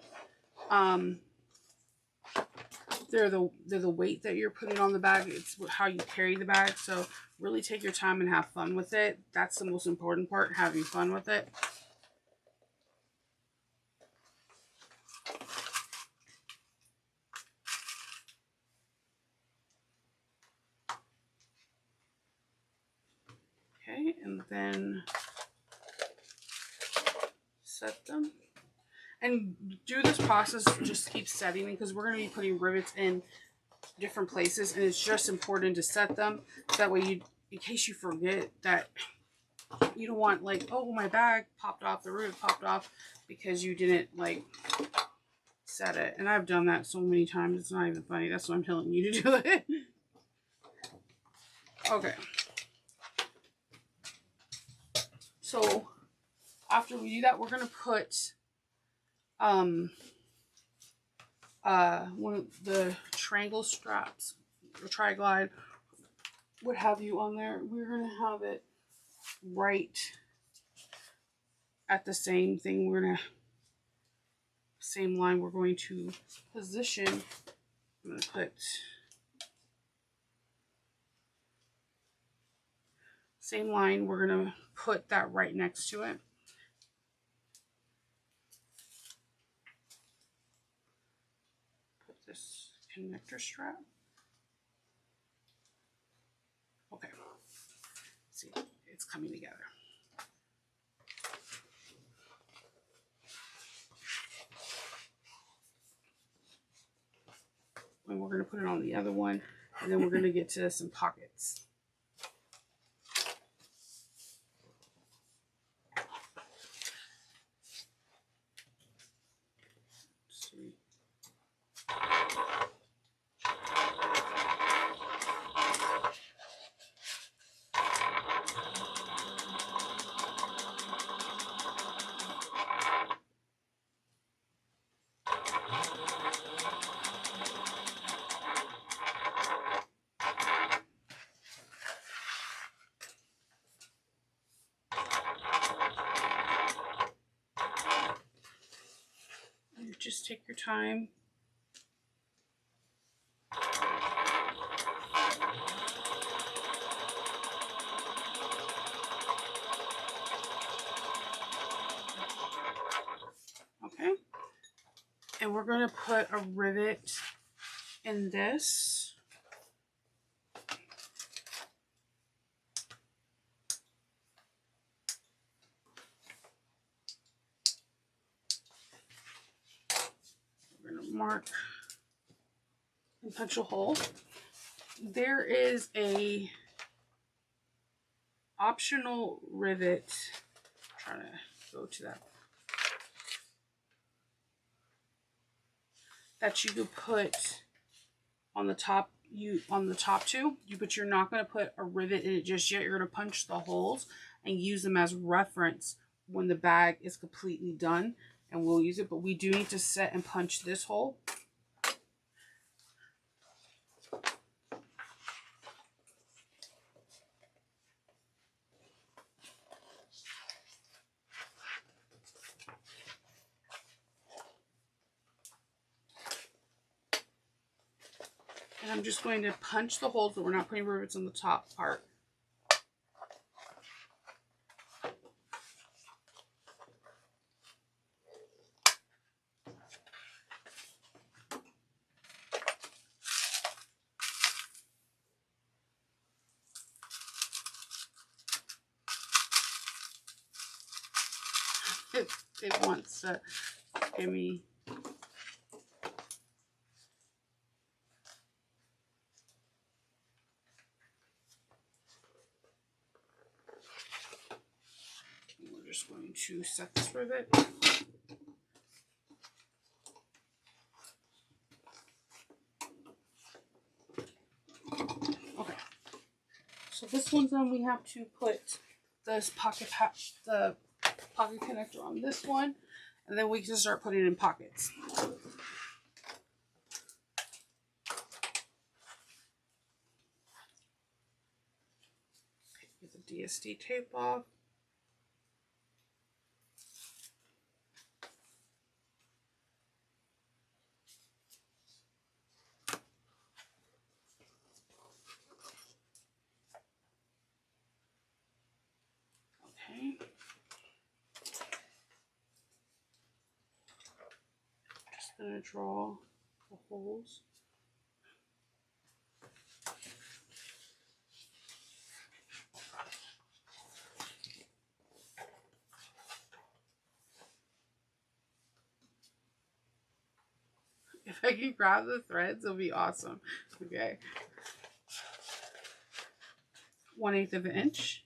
They're the weight that you're putting on the bag. It's how you carry the bag. So really take your time and have fun with it. That's the most important part, having fun with it. Okay, and then set them. And do this process, just keep setting it because we're going to be putting rivets in different places, and it's just important to set them so that way you, in case you forget, that you don't want like, oh, my bag popped off, the rivet popped off because you didn't like set it. And I've done that so many times, it's not even funny. That's why I'm telling you to do it. Okay. So after we do that, we're going to put one of the triangle straps or tri-glide, what have you, on there. We're going to have it right at the same thing. We're going to, same line, we're going to position. I'm going to put same line, we're going to put that right next to it. Put this connector strap. Okay. See, it's coming together. And we're going to put it on the other one, and then we're going to get to some pockets. Just take your time. Okay. And we're going to put a rivet in this. Mark and punch a hole. There is a optional rivet. I'm trying to go to that you could put on the top. On the top two, but you're not going to put a rivet in it just yet. You're going to punch the holes and use them as reference when the bag is completely done, and we'll use it. But we do need to set and punch this hole. And I'm just going to punch the holes, but we're not putting rivets on the top part. It wants to give me. We're just going to set this rivet. Okay. So this one's on. We have to put this the pocket connector on this one, and then we can start putting in pockets. the DSD tape off. Okay. Just gonna draw the holes. If I can grab the threads, it'll be awesome. Okay. 1/8 of an inch.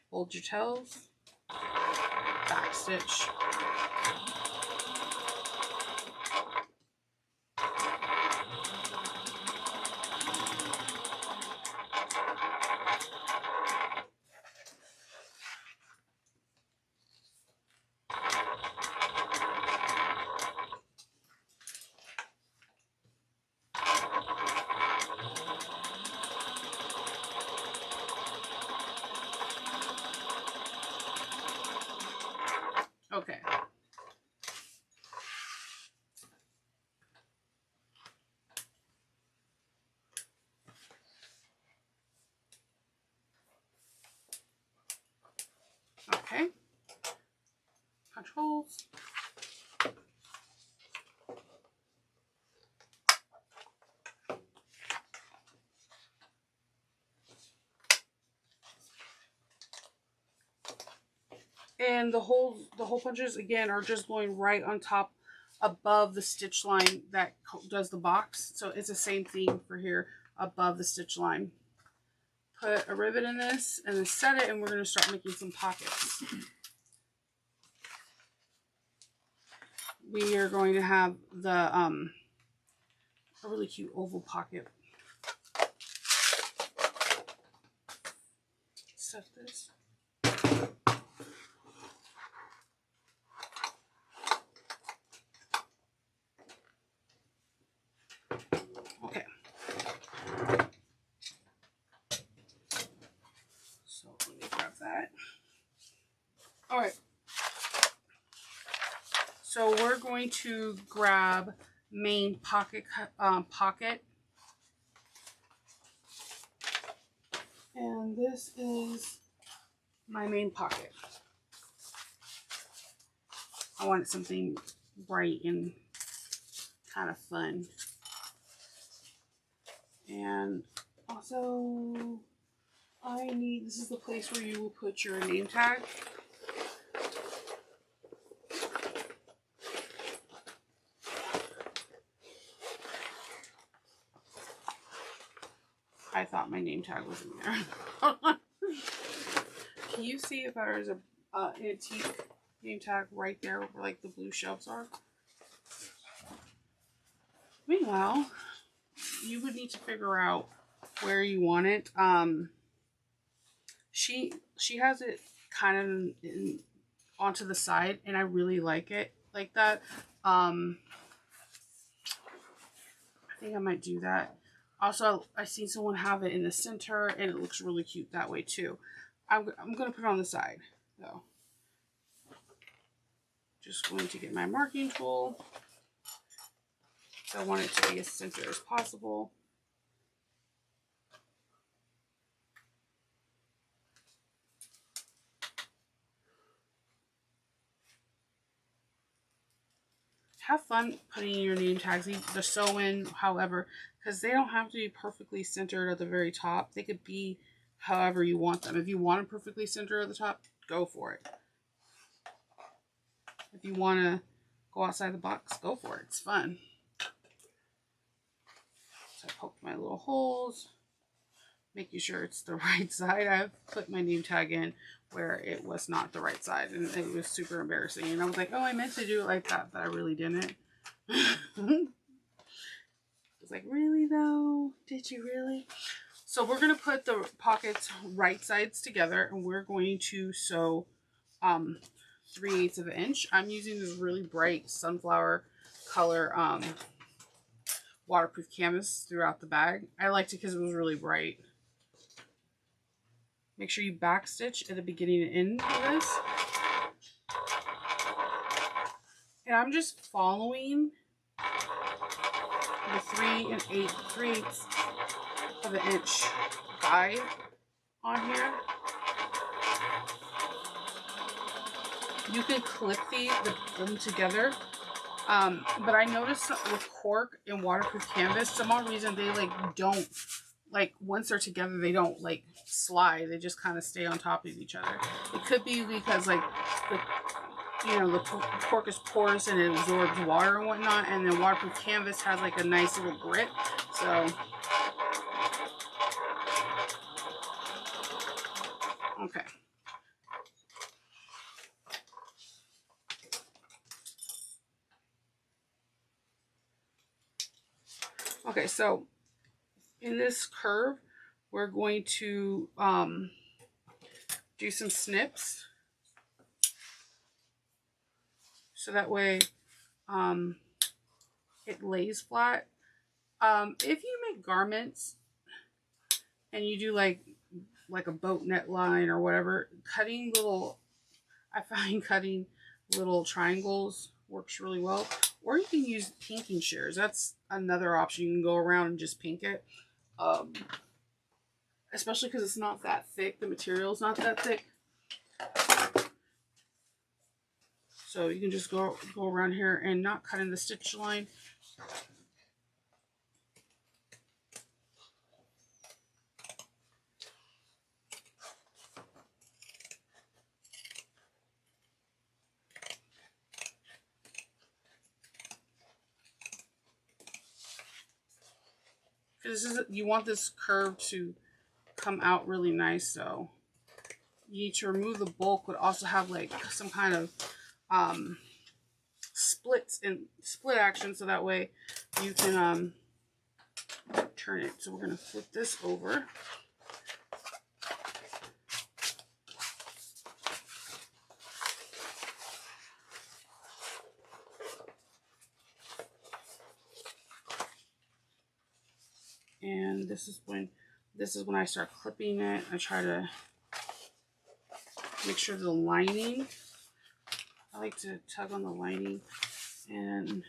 Hold your toes. Back stitch. Okay. Okay. Punch holes. And the hole punches again are just going right on top above the stitch line that does the box. So it's the same thing for here above the stitch line. Put a rivet in this and then set it, and we're going to start making some pockets. We are going to have the a really cute oval pocket. Set this. Okay. So let me grab that. All right. So we're going to grab main pocket, and this is my main pocket. I wanted something bright and kind of fun. And also, this is the place where you will put your name tag. I thought my name tag was in there. Can you see if there's a antique name tag right there where like the blue shelves are? Meanwhile, you would need to figure out where you want it. She has it kind of onto the side, and I really like it like that. I think I might do that. Also, I've seen someone have it in the center, and it looks really cute that way too. I'm going to put it on the side, though. Just going to get my marking tool. So I want it to be as centered as possible. Have fun putting your name tags, the sew-in, however, because they don't have to be perfectly centered at the very top. They could be however you want them. If you want them perfectly centered at the top, go for it. If you want to go outside the box, go for it. It's fun. So I poked my little holes, making sure it's the right side. I've put my name tag in where it was not the right side, and it was super embarrassing. And I was like, oh, I meant to do it like that, but I really didn't. I was like, really though? Did you really? So we're going to put the pockets right sides together, and we're going to sew 3/8 of an inch. I'm using this really bright sunflower color waterproof canvas throughout the bag. I liked it because it was really bright. make sure you back stitch at the beginning and end of this. And I'm just following the 3 8/3 of an inch guide on here. You can clip them together. But I noticed with cork and waterproof canvas, some odd reason they like don't, like once they're together, they don't like slide. They just kind of stay on top of each other. It could be because like the cork is porous and it absorbs water and whatnot, and then waterproof canvas has like a nice little grip. So okay. Okay, so in this curve, we're going to do some snips. So that way it lays flat. If you make garments and you do like a boat neckline or whatever, I find cutting little triangles works really well. Or you can use pinking shears. That's another option. You can go around and just pink it. Especially because it's not that thick. The material's not that thick. So you can just go around here and not cut in the stitch line. Because you want this curve to come out really nice, so you need to remove the bulk, but also have like some kind of split action, so that way you can turn it. So we're gonna flip this over. And this is when I start clipping it. I try to make sure the lining, I like to tug on the lining and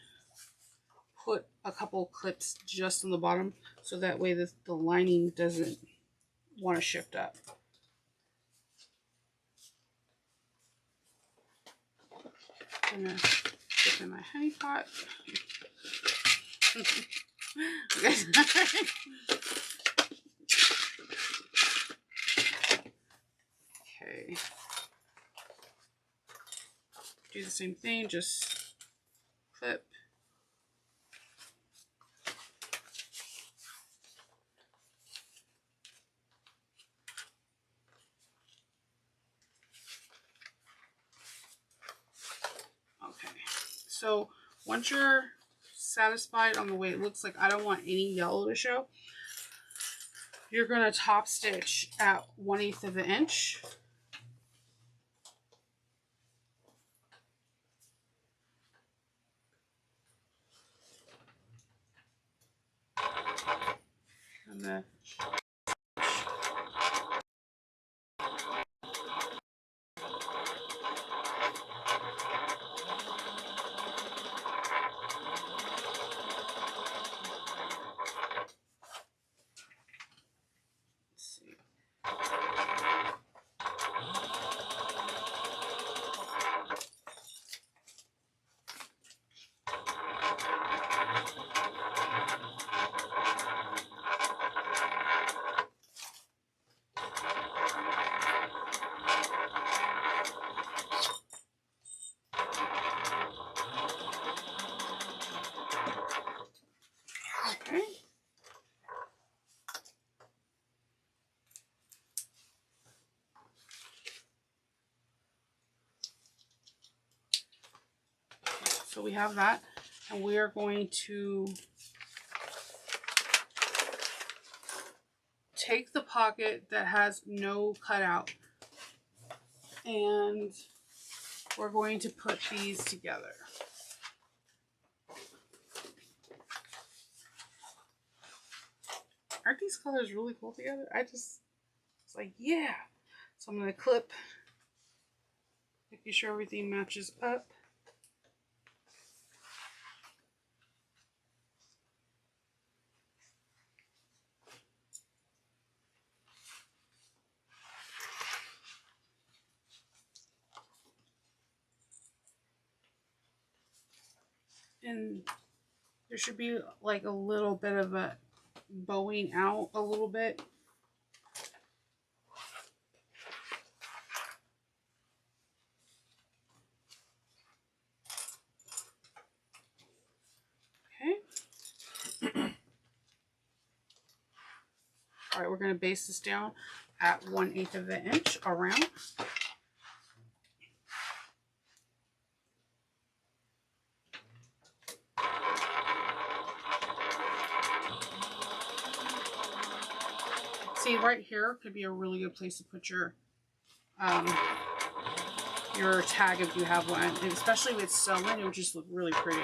put a couple clips just on the bottom, so that way the lining doesn't want to shift up. I'm gonna dip in my honey pot. Okay. Do the same thing, just clip. Okay. So once you're satisfied on the way it looks, like I don't want any yellow to show, you're going to top stitch at 1/8 of an inch. And then so we have that, and we are going to take the pocket that has no cutout, and we're going to put these together. Aren't these colors really cool together? It's like, yeah. So I'm going to clip, making sure everything matches up. And there should be like a little bit of a bowing out a little bit. Okay. All right, we're going to base this down at 1/8 of an inch around. See, right here could be a really good place to put your tag if you have one, and especially with sewing, it would just look really pretty.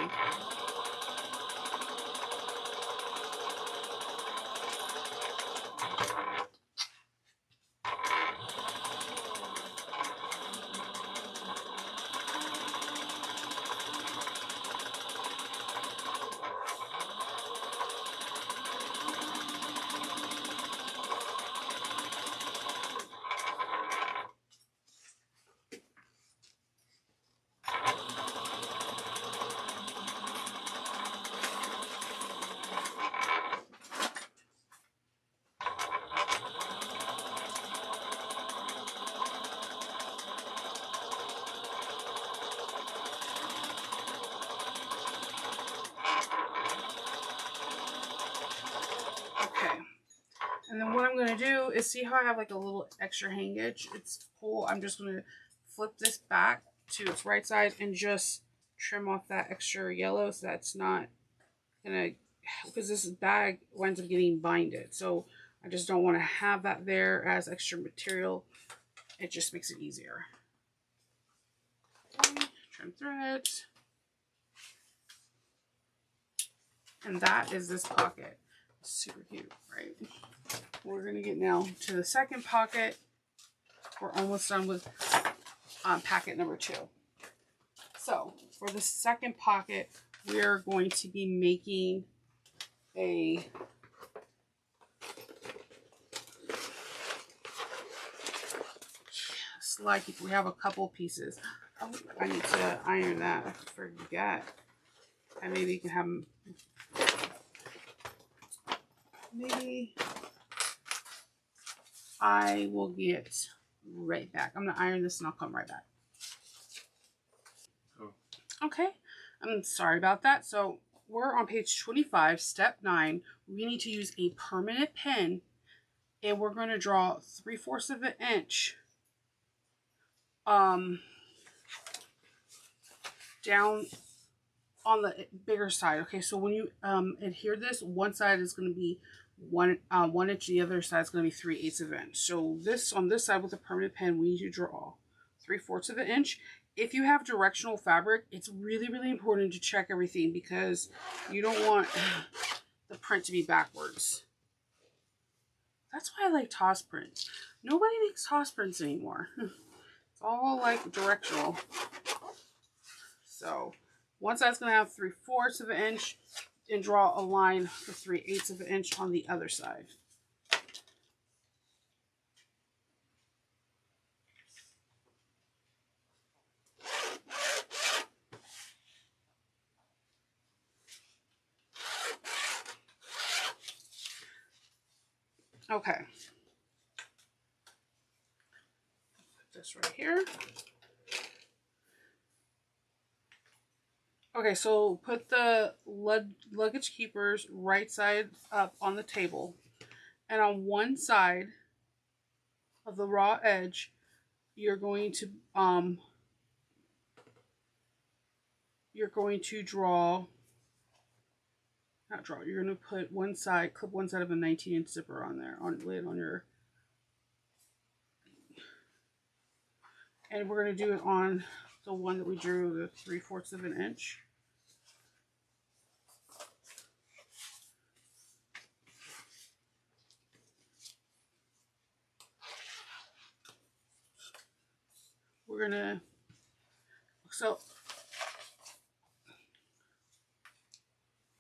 And then what I'm going to do is, see how I have like a little extra hangage? It's cool. I'm just going to flip this back to its right side and just trim off that extra yellow so that's not going to, because this bag winds up getting binded. So I just don't want to have that there as extra material. It just makes it easier. Okay, trim threads. And that is this pocket. Super cute, right? We're going to get now to the second pocket. We're almost done with packet number 2. So for the second pocket, we're going to be making a slide. We have a couple pieces. Oh, I need to iron that. I forget. And maybe you can have them. Maybe I will get right back. I'm going to iron this and I'll come right back. Oh. Okay. I'm sorry about that. So we're on page 25, step 9. We need to use a permanent pen, and we're going to draw 3/4 of an inch down on the bigger side. Okay, so when you adhere this, one side is going to be 1 inch, the other side is going to be 3/8 of an inch. So this, on this side with a permanent pen, we need to draw 3/4 of an inch. If you have directional fabric, it's really, really important to check everything, because you don't want the print to be backwards. That's why I like toss prints. Nobody makes toss prints anymore. It's all like directional. So one side's going to have 3/4 of an inch, and draw a line for 3/8 of an inch on the other side. Okay. Put this right here. Okay, so put the luggage keepers right side up on the table. And on one side of the raw edge, you're going to draw, not draw, you're going to put one side, clip one side of a 19-inch zipper on there, on your, and we're going to do it on the one that we drew, the 3/4 of an inch. we're gonna, so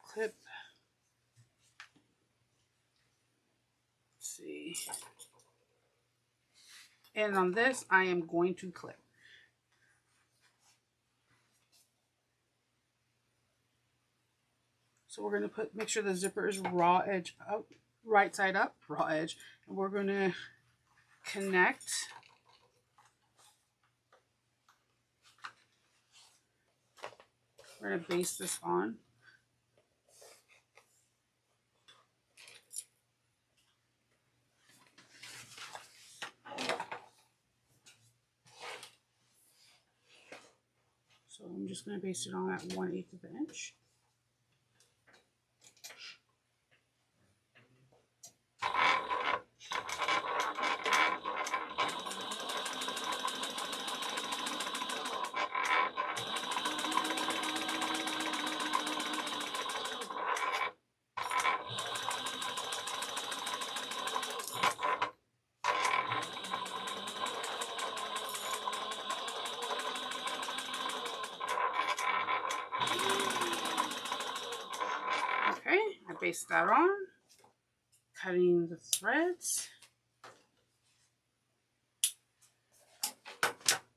clip, let's see, and on this I am going to clip. So we're going to make sure the zipper is raw edge up, right side up, raw edge, and we're going to connect we're going to baste this on. So I'm just going to baste it on at 1/8 of an inch. Okay, I baste that on, cutting the threads.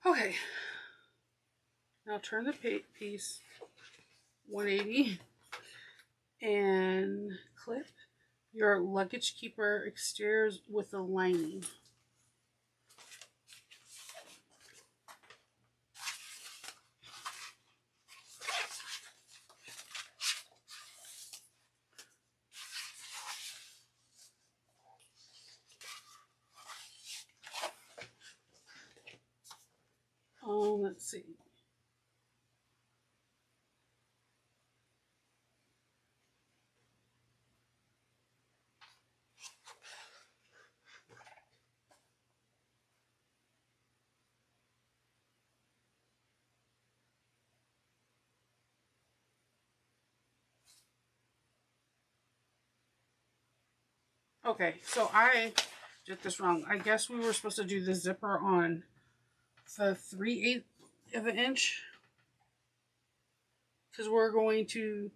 Okay, now turn the piece 180 and clip your luggage keeper exteriors with the lining. Let's see. Okay, so I did this wrong. I guess we were supposed to do the zipper on the 3/8 of an inch, because we're going to,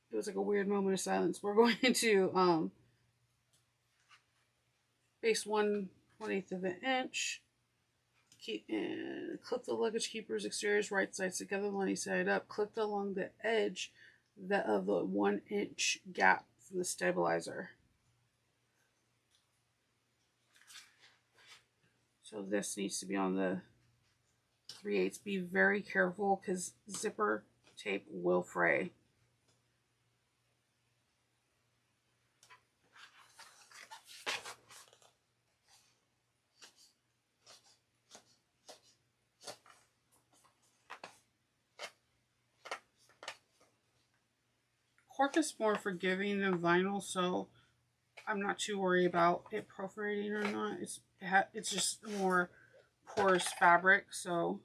it was like a weird moment of silence. We're going to baste 1/8 of an inch, and clip the luggage keeper's exteriors right sides together, lining side up, clipped along the edge of the 1 inch gap from the stabilizer. So this needs to be on the 3/8. Be very careful because zipper tape will fray. Cork is more forgiving than vinyl, so I'm not too worried about it perforating or not. It's just more porous fabric, so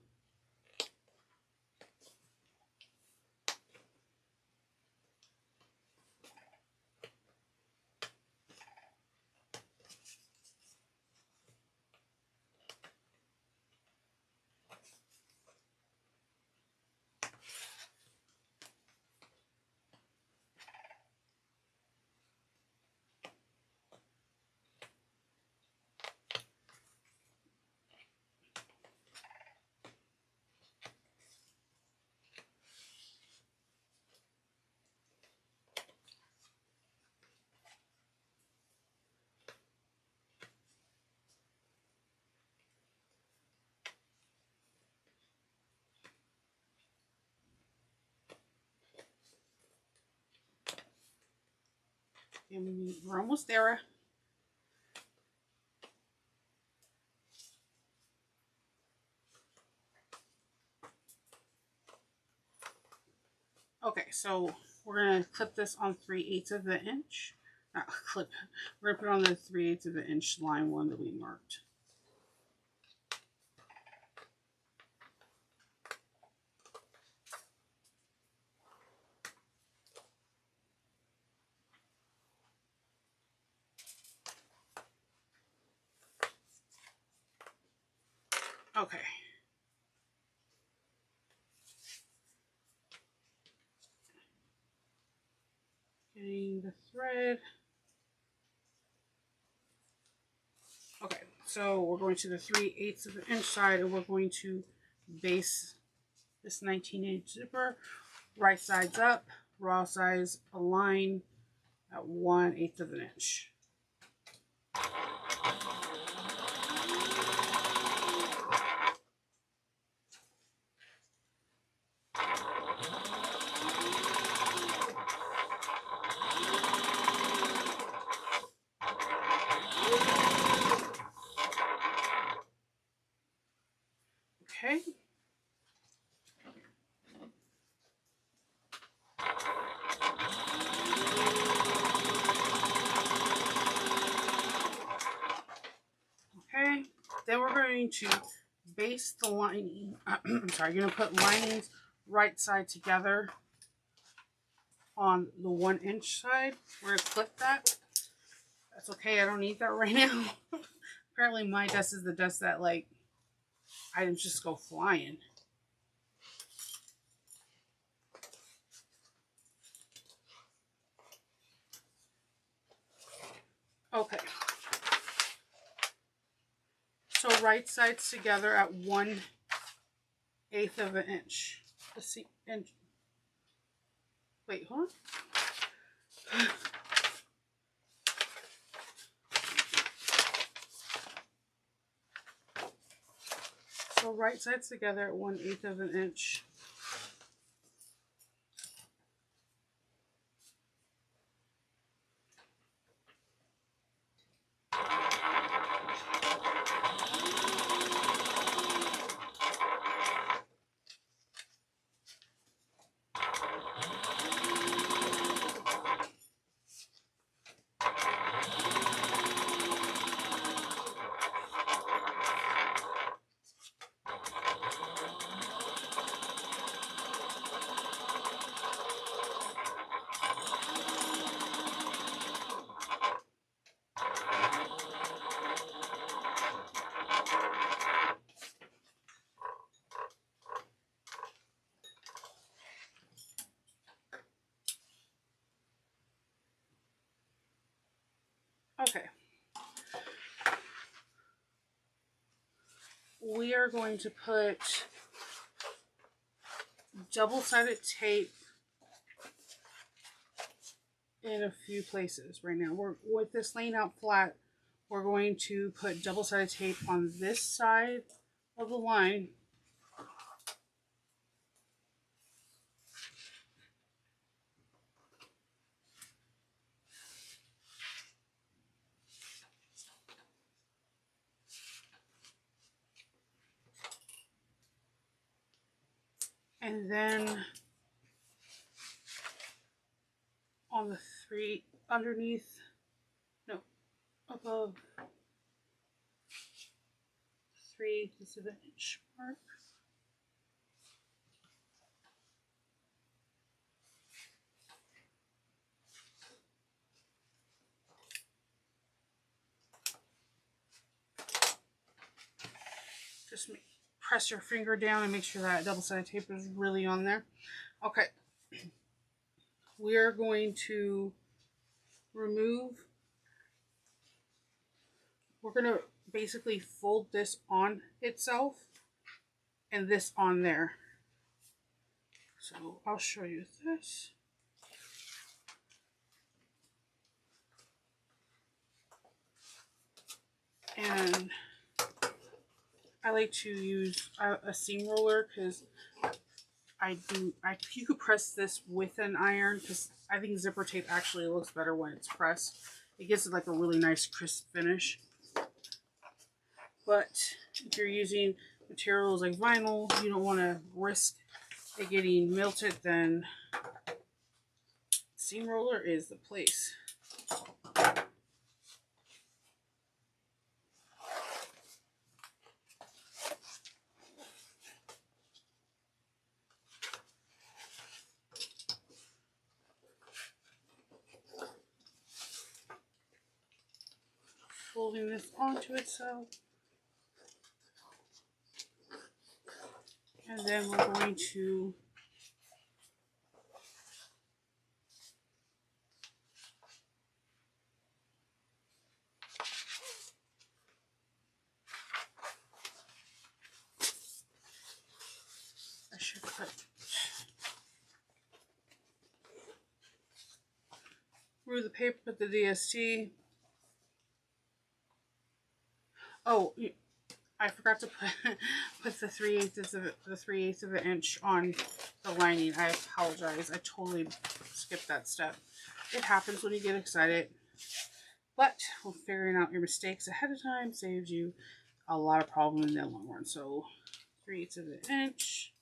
and we're almost there. Okay, so we're gonna clip this on 3/8 of an inch. Not clip. We're gonna put it on the 3/8 of an inch line one that we marked. Okay, So we're going to the 3/8 of an inch side, and we're going to base this 19-inch zipper. Right sides up, raw sides align at 1/8 of an inch. Okay. Okay, then we're going to base the lining. I'm sorry, you're going to put linings right side together on the 1-inch side. We're going to clip that. That's okay, I don't need that right now. Apparently my dust is the dust that, like, items just go flying. Okay. So right sides together at 1/8 of an inch. Let's see. Inch. Wait, hold on. So right sides together at 1/8 of an inch. Okay. We are going to put double-sided tape in a few places right now. We're with this laying out flat, we're going to put double-sided tape on this side of the line. And then on the 3 underneath, no, above 3/8 of an inch mark. Just press your finger down and make sure that double-sided tape is really on there. Okay. We are going to remove, we're going to basically fold this on itself and this on there. So I'll show you this. And I like to use a seam roller because you could press this with an iron because I think zipper tape actually looks better when it's pressed. It gives it like a really nice crisp finish. But if you're using materials like vinyl, you don't want to risk it getting melted, then seam roller is the place. Folding this onto itself. And then we're going to remove the paper, put the DST. Oh, I forgot to put the 3/8 of an inch on the lining. I apologize. I totally skipped that step. It happens when you get excited. But figuring out your mistakes ahead of time saves you a lot of problem in the long run. So 3/8 of an inch.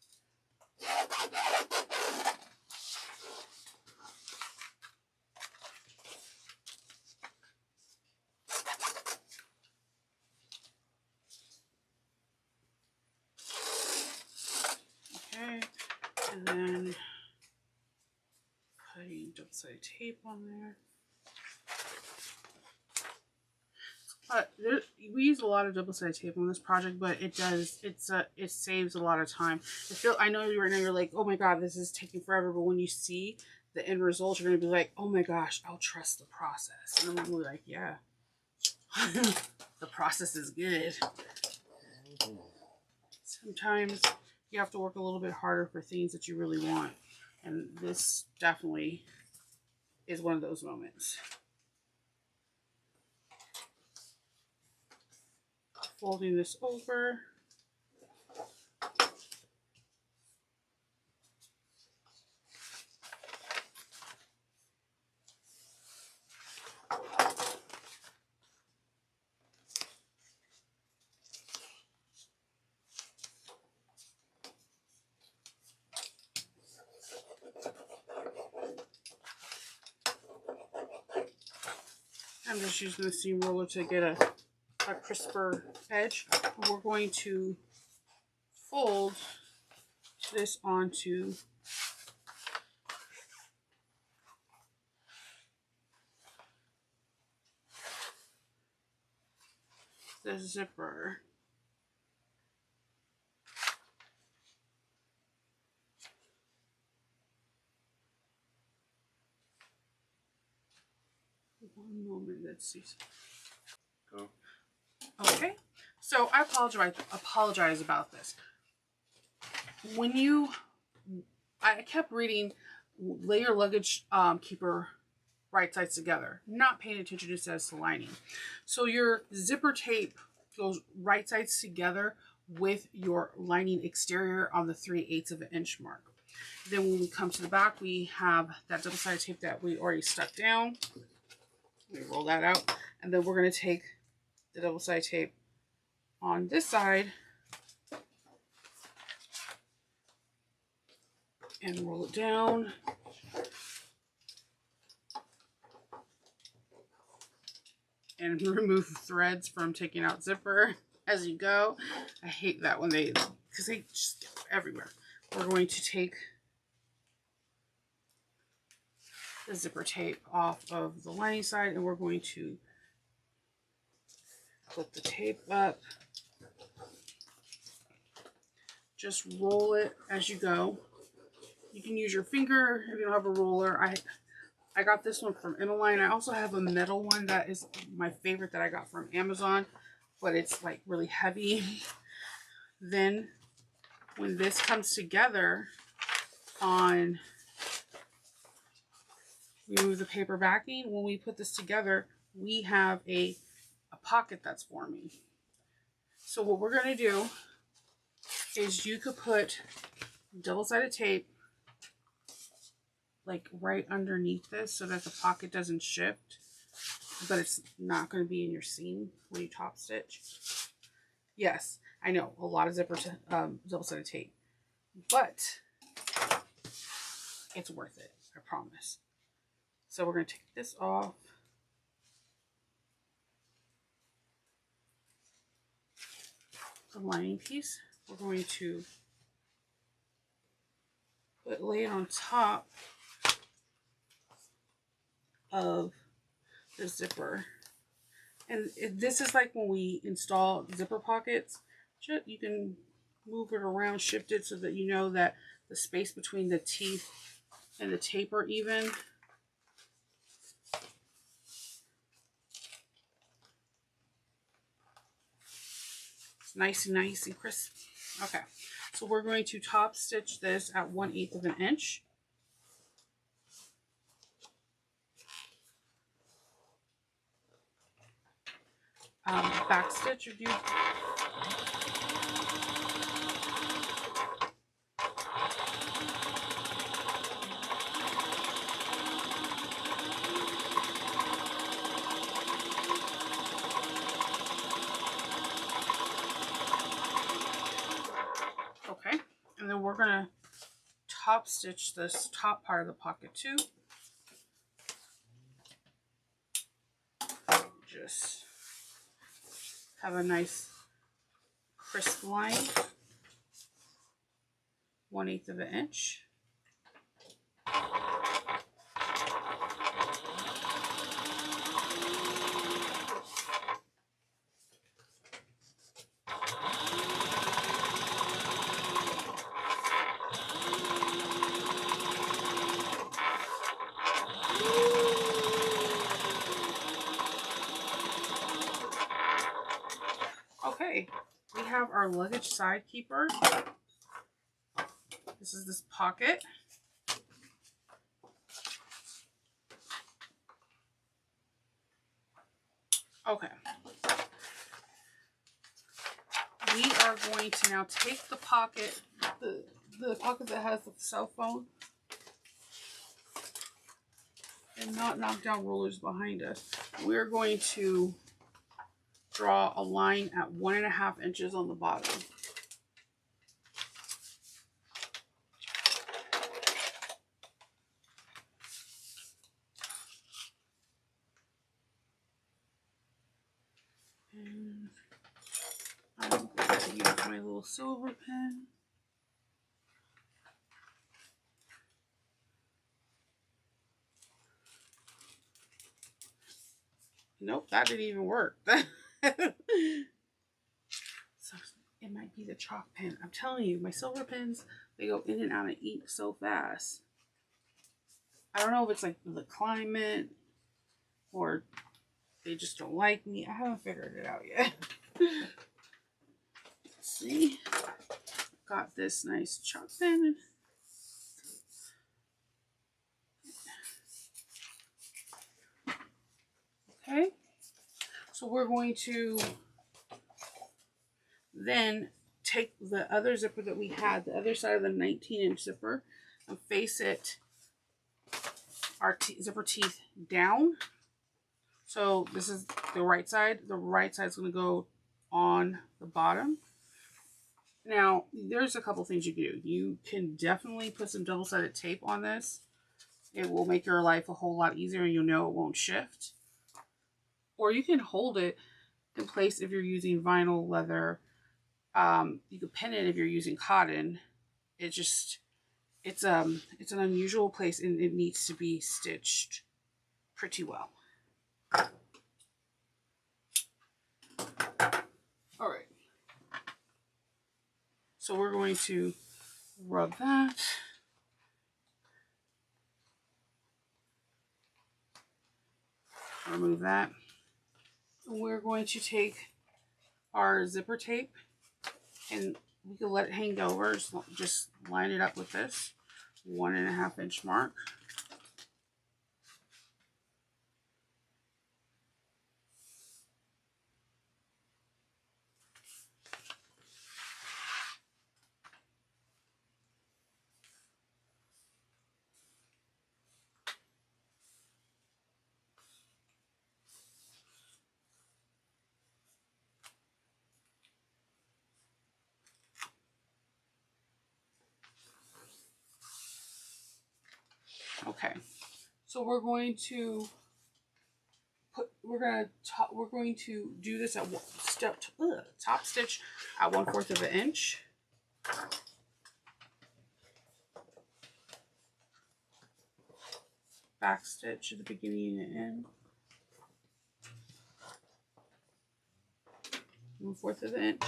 Okay, and then putting double-sided tape on there. We use a lot of double-sided tape on this project, but it saves a lot of time. I know right now you're like, oh my god, this is taking forever, but when you see the end result, you're gonna be like, oh my gosh, I'll trust the process. And I'm gonna be like, yeah, the process is good. Sometimes you have to work a little bit harder for things that you really want, and this definitely is one of those moments. Folding this over. I'm just using the seam roller to get a crisper edge. We're going to fold this onto the zipper. One moment, let's see. Go. Okay, so I apologize about this. I kept reading, lay your luggage keeper right sides together, not paying attention to says the lining. So your zipper tape goes right sides together with your lining exterior on the 3/8 of an inch mark. Then when we come to the back, we have that double-sided tape that we already stuck down. We roll that out, and then we're going to take the double-sided tape on this side and roll it down. And remove threads from taking out zipper as you go. I hate that when because they just get everywhere. We're going to take the zipper tape off of the lining side, and we're going to put the tape up. Just roll it as you go. You can use your finger if you don't have a roller. I got this one from Amman. I also have a metal one that is my favorite that I got from Amazon, but it's like really heavy. Then when this comes together we move the paper backing. When we put this together, we have a pocket that's forming. So what we're going to do is you could put double-sided tape like right underneath this so that the pocket doesn't shift, but it's not going to be in your seam when you top stitch. Yes, I know a lot of double-sided tape, but it's worth it, I promise. So we're going to take this off. The lining piece, we're going to lay it on top of the zipper. And this is like when we install zipper pockets, you can move it around, shift it so that you know that the space between the teeth and the tape are even. It's nice and crisp. Okay, so we're going to top stitch this at 1/8 of an inch. back stitch if you okay, and then we're gonna top stitch this top part of the pocket too. Just have a nice crisp line, 1/8 of an inch. Okay, we have our luggage side keeper. This is this pocket. Okay. We are going to now take the pocket, the pocket that has the cell phone, and not knock down rollers behind us. We're going to draw a line at 1.5 inches on the bottom. And I'm going to use my little silver pen. Nope, that didn't even work. So it might be the chalk pen. I'm telling you, my silver pens, they go in and out of ink so fast. I don't know if it's like the climate or they just don't like me. I haven't figured it out yet. Let's see. Got this nice chalk pen. Okay. So we're going to then take the other zipper that we had, the other side of the 19-inch zipper, and face it, our zipper teeth down. So this is the right side. The right side is going to go on the bottom. Now, there's a couple things you can do. You can definitely put some double-sided tape on this. It will make your life a whole lot easier and you'll know it won't shift. Or you can hold it in place if you're using vinyl, leather. You can pin it if you're using cotton. It's an unusual place and it needs to be stitched pretty well. All right. So we're going to rub that. Remove that. We're going to take our zipper tape and we can let it hang over. Just line it up with this 1.5 inch mark. Okay, so we're going to do this at top stitch at 1/4 of an inch. Back stitch at the beginning and end. 1/4 of an inch.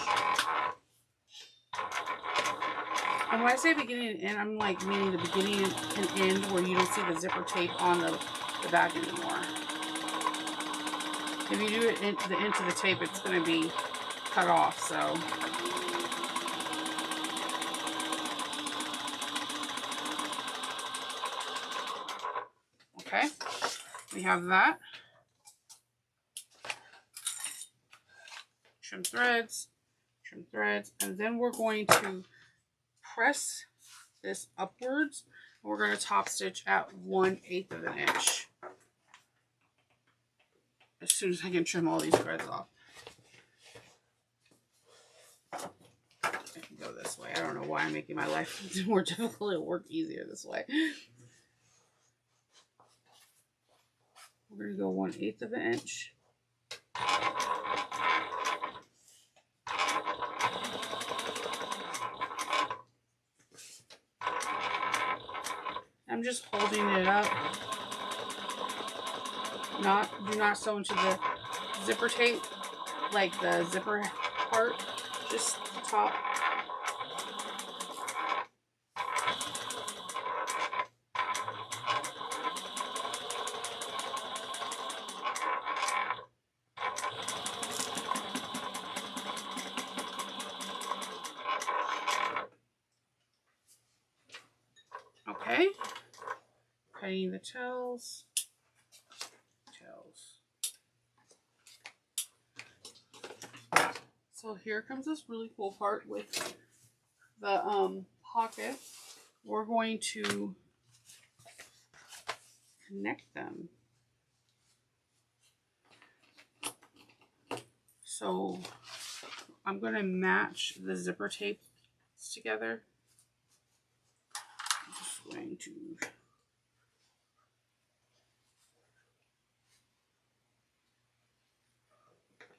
And when I say beginning and end, I'm like meaning the beginning and end where you don't see the zipper tape on the back anymore. If you do it into the end of the tape, it's going to be cut off, so. Okay, we have that. trim threads, and then we're going to press this upwards. We're going to top stitch at 1/8 of an inch. As soon as I can trim all these threads off. I can go this way. I don't know why I'm making my life more difficult. It'll work easier this way. We're going to go 1/8 of an inch. I'm just holding it up. Do not sew into the zipper tape, like the zipper part, just the top. Okay, cutting the tails. So here comes this really cool part with the pocket. We're going to connect them. So I'm going to match the zipper tapes together. I'm just going to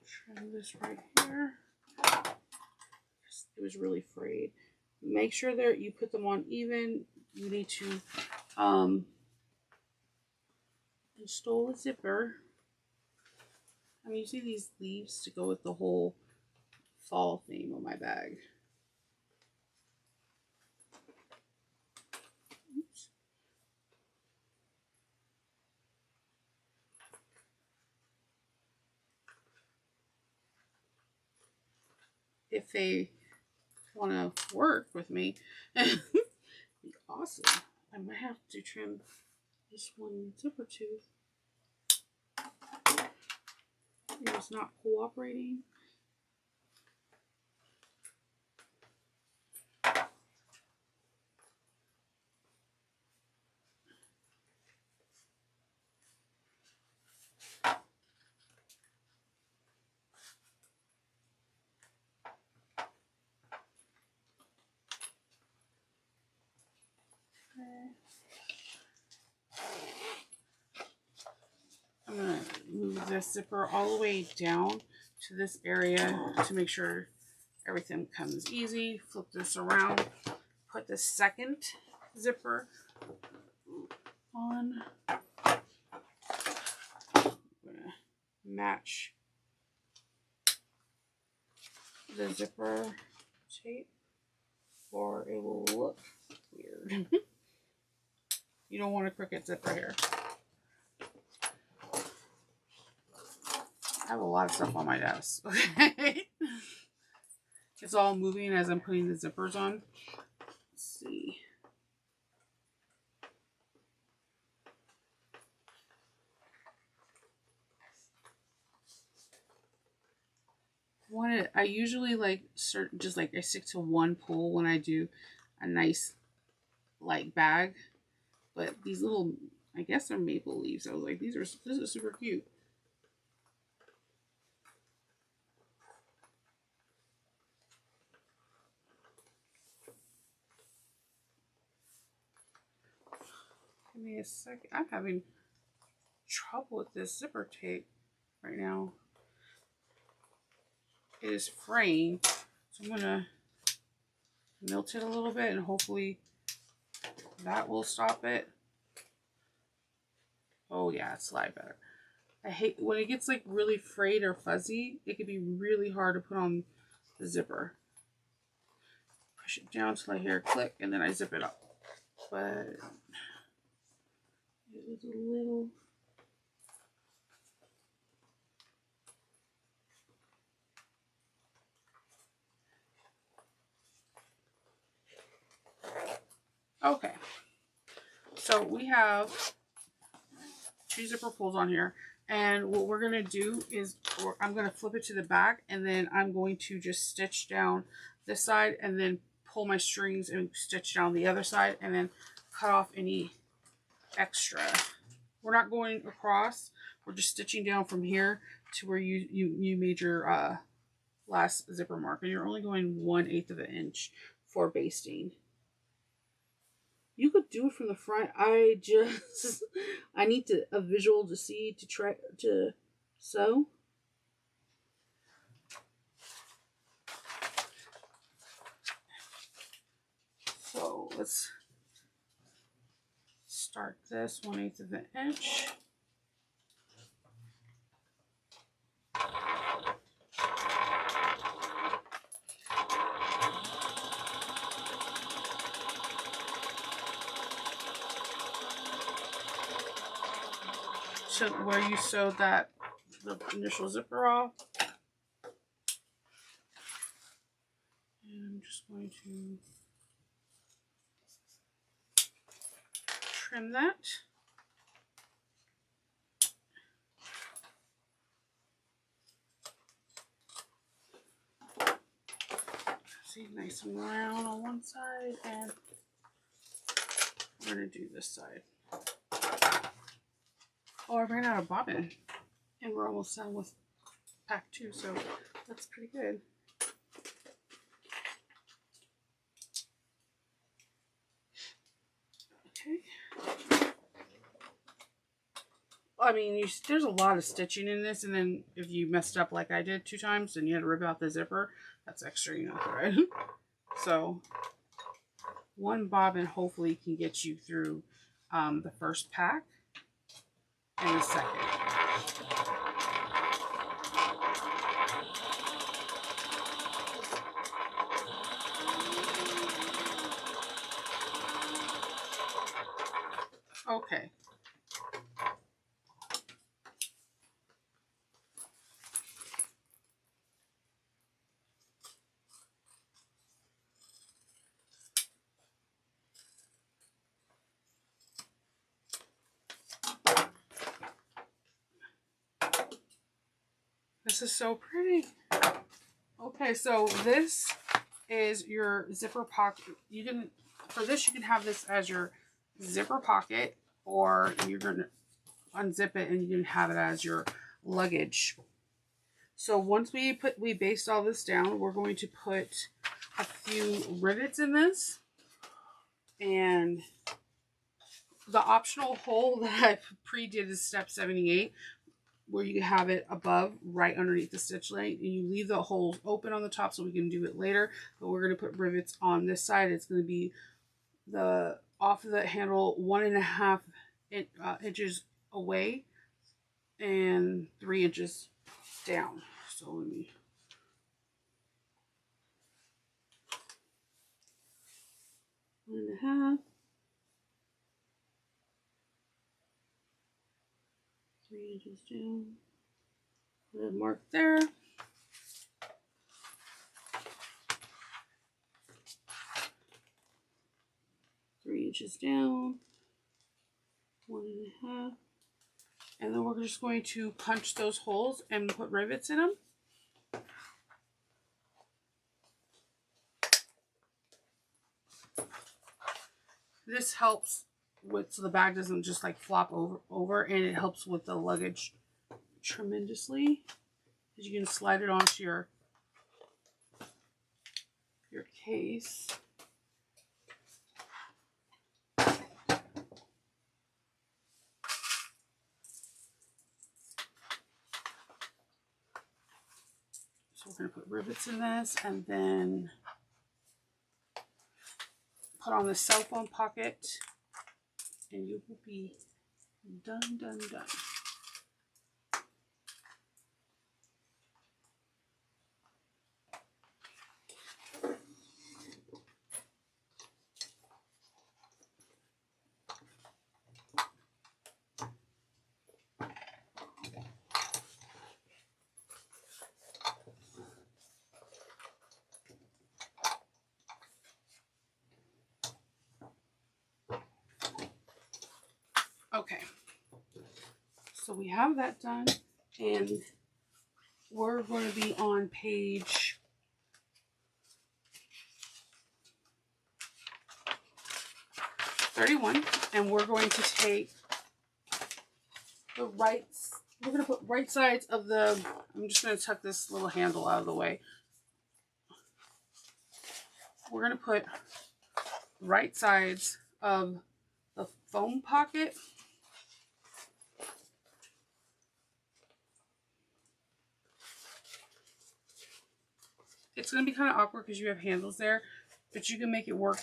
trim this right here. It was really frayed. Make sure that you put them on even. You need to install a zipper. I'm using these leaves to go with the whole fall theme of my bag. Oops. If they want to work with me, it'd be awesome. I might have to trim this one zipper tooth. It's not cooperating. I'm going to move this zipper all the way down to this area to make sure everything comes easy. Flip this around, put the second zipper on. I'm going to match the zipper tape or it will look weird. You don't want a crooked zipper here. I have a lot of stuff on my desk. Okay. It's all moving as I'm putting the zippers on. Let's see. I usually just like I stick to one pull when I do a nice like bag, but these little, I guess they're maple leaves. I was like, this is super cute. Give me a second. I'm having trouble with this zipper tape right now. It is fraying, so I'm gonna melt it a little bit and hopefully that will stop it. Oh yeah, it's a lot better. I hate when it gets like really frayed or fuzzy. It can be really hard to put on the zipper. Push it down till I hear a click and then I zip it up. But it was a little... Okay, so we have two zipper pulls on here. And what we're going to do is I'm going to flip it to the back, and then I'm going to just stitch down this side and then pull my strings and stitch down the other side and then cut off any extra. We're not going across. We're just stitching down from here to where you made your last zipper mark, and you're only going 1/8 of an inch for basting. You could do it from the front. I need a visual to see to try to sew. So let's start this 1/8 of an inch. So where you sewed the initial zipper off. And I'm just going to trim that. See, nice and round on one side, and we're going to do this side. Oh, I ran out of bobbin, and we're almost done with pack 2, so that's pretty good. Okay. I mean, there's a lot of stitching in this, and then if you messed up like I did 2 times and you had to rip out the zipper, that's extra, thread. So 1 bobbin hopefully can get you through the first pack and the second. Okay. This is so pretty. Okay, so this is your zipper pocket. For this, you can have this as your zipper pocket, or you're going to unzip it and you can have it as your luggage. So once we based all this down, we're going to put a few rivets in this, and the optional hole that I pre-did is step 78, where you have it above, right underneath the stitch length, and you leave the holes open on the top so we can do it later. But we're going to put rivets on this side. It's going to be off of the handle 1.5 inches away and 3 inches down. So let me 1.5, 3 inches down. Put a mark there. Three inches down, 1.5, and then we're just going to punch those holes and put rivets in them. This helps so the bag doesn't just like flop over, and it helps with the luggage tremendously, because you can slide it onto your case. So we're going to put rivets in this, and then put on the cell phone pocket, and you will be done, done, done. Okay, So we have that done, and we're going to be on page 31, and we're going to take the we're going to put right sides of the, I'm just going to tuck this little handle out of the way. We're going to put right sides of the foam pocket it's going to be kind of awkward because you have handles there, but you can make it work.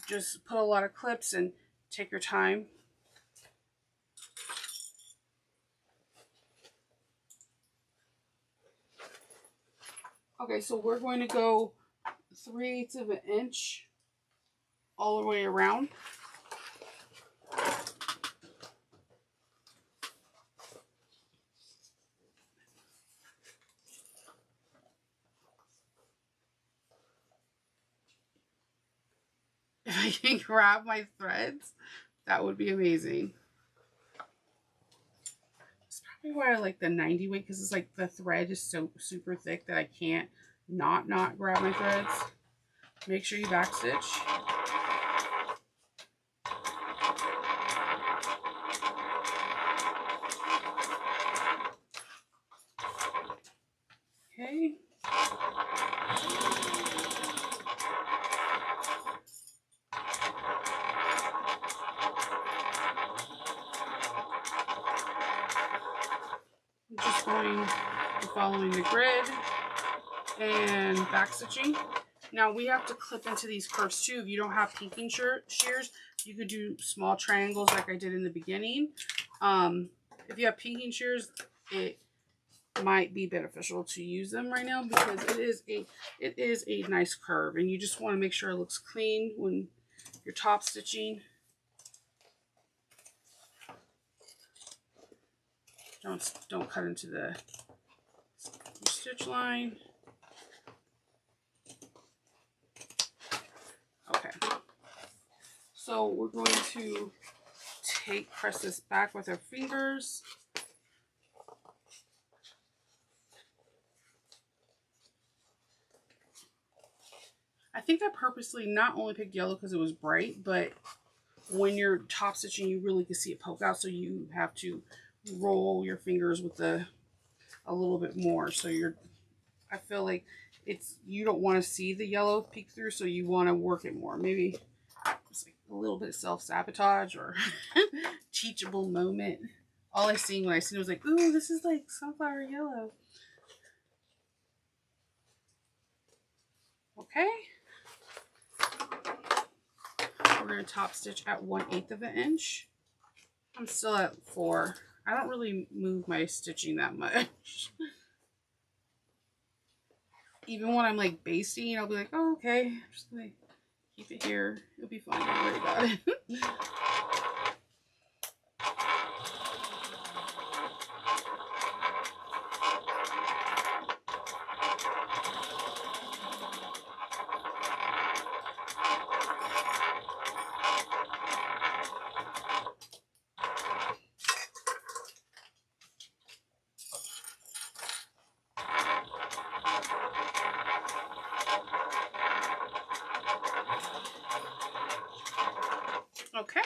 Just put a lot of clips and take your time. Okay, so we're going to go 3/8 of an inch all the way around. If I can grab my threads, that would be amazing. That's probably why I like the 90 weight, because it's like the thread is so super thick that I can't not grab my threads. Make sure you backstitch. Okay. I'm just going to following the grid and backstitching. Now we have to clip into these curves too. If you don't have pinking shears, you could do small triangles like I did in the beginning. If you have pinking shears, it might be beneficial to use them right now because it is a nice curve, and you just want to make sure it looks clean when you're top stitching. Don't cut into the stitch line. Okay, so we're going to press this back with our fingers. I think I purposely not only picked yellow because it was bright, but when you're top stitching, you really can see it poke out, so you have to roll your fingers with a little bit more. So I feel like you don't want to see the yellow peek through, so you want to work it more. Maybe it's like a little bit of self-sabotage or teachable moment. All I seen when I seen it was like, ooh, this is like sunflower yellow. Okay. We're going to top stitch at 1/8 of an inch. I'm still at 4. I don't really move my stitching that much. Even when I'm like basting, I'll be like, oh, okay, I'm just going to keep it here. It'll be fine. Don't worry about it. Okay.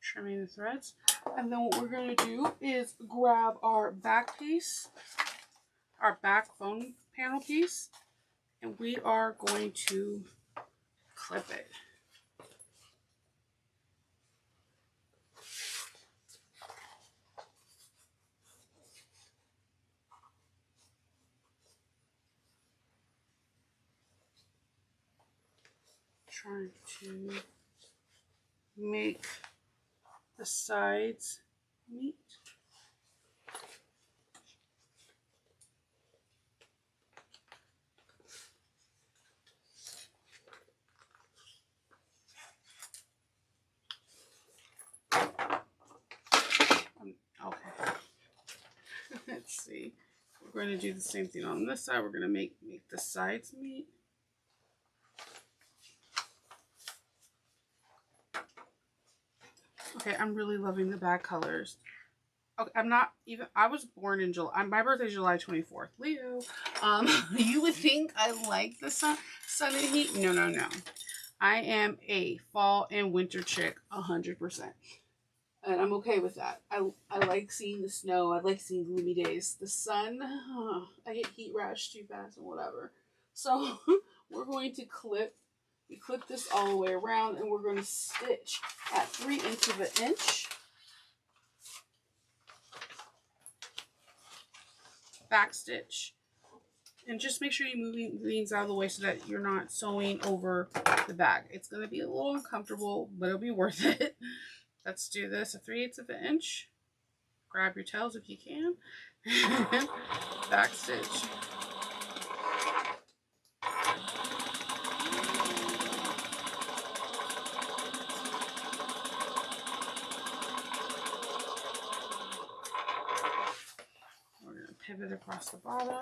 Trimming the threads. And then what we're going to do is grab our back piece, our back foam panel piece, and we are going to clip it. Trying to make the sides meet. Okay. Let's see. We're going to do the same thing on this side. We're going to make the sides meet. Okay, I'm really loving the bag colors. Okay, I'm not even, I was born in July. My birthday's July 24th. Leo. You would think I like the sun and heat. No, no, no. I am a fall and winter chick 100%. And I'm okay with that. I like seeing the snow. I like seeing gloomy days. The sun, I get heat rash too fast and whatever. So we're going to clip this all the way around, and we're going to stitch at 3/8 of an inch. Back stitch. And just make sure you're moving things out of the way so that you're not sewing over the bag. It's going to be a little uncomfortable, but it'll be worth it. Let's do this at 3/8 of an inch. Grab your tails if you can. Back stitch. We're going to pivot across the bottom.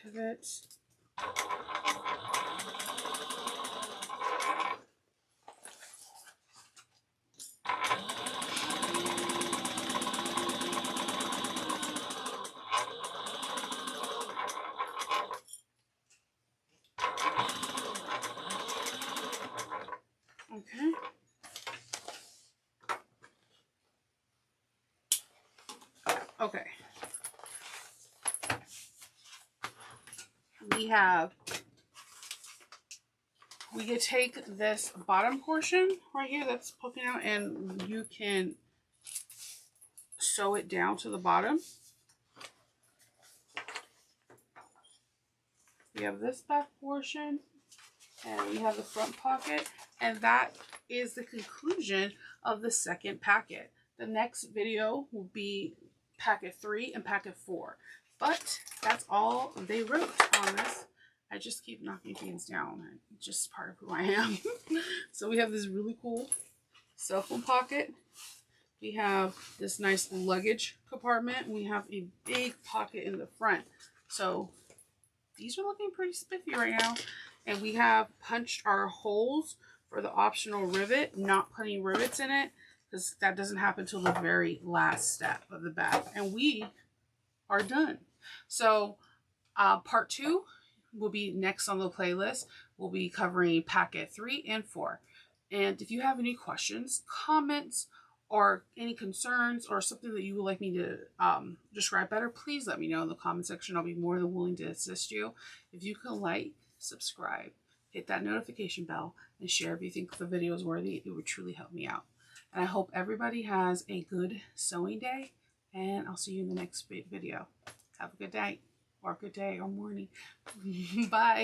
Pivot. Okay. Okay. We could take this bottom portion right here that's poking out, and you can sew it down to the bottom. We have this back portion, and we have the front pocket, and that is the conclusion of the second packet. The next video will be packet 3 and packet 4, but that's all they wrote on this. I just keep knocking things down. It's just part of who I am. So we have this really cool cell phone pocket. We have this nice luggage compartment. We have a big pocket in the front. So these are looking pretty spiffy right now. And we have punched our holes for the optional rivet, not putting rivets in it, because that doesn't happen until the very last step of the bag. And we are done. So part 2 will be next on the playlist. We'll be covering packet 3 and 4. And if you have any questions, comments, or any concerns, or something that you would like me to describe better, please let me know in the comment section. I'll be more than willing to assist you. If you can like, subscribe, hit that notification bell, and share if you think the video is worthy, it would truly help me out. And I hope everybody has a good sewing day, and I'll see you in the next video. Have a good night, or good day, or morning. Bye.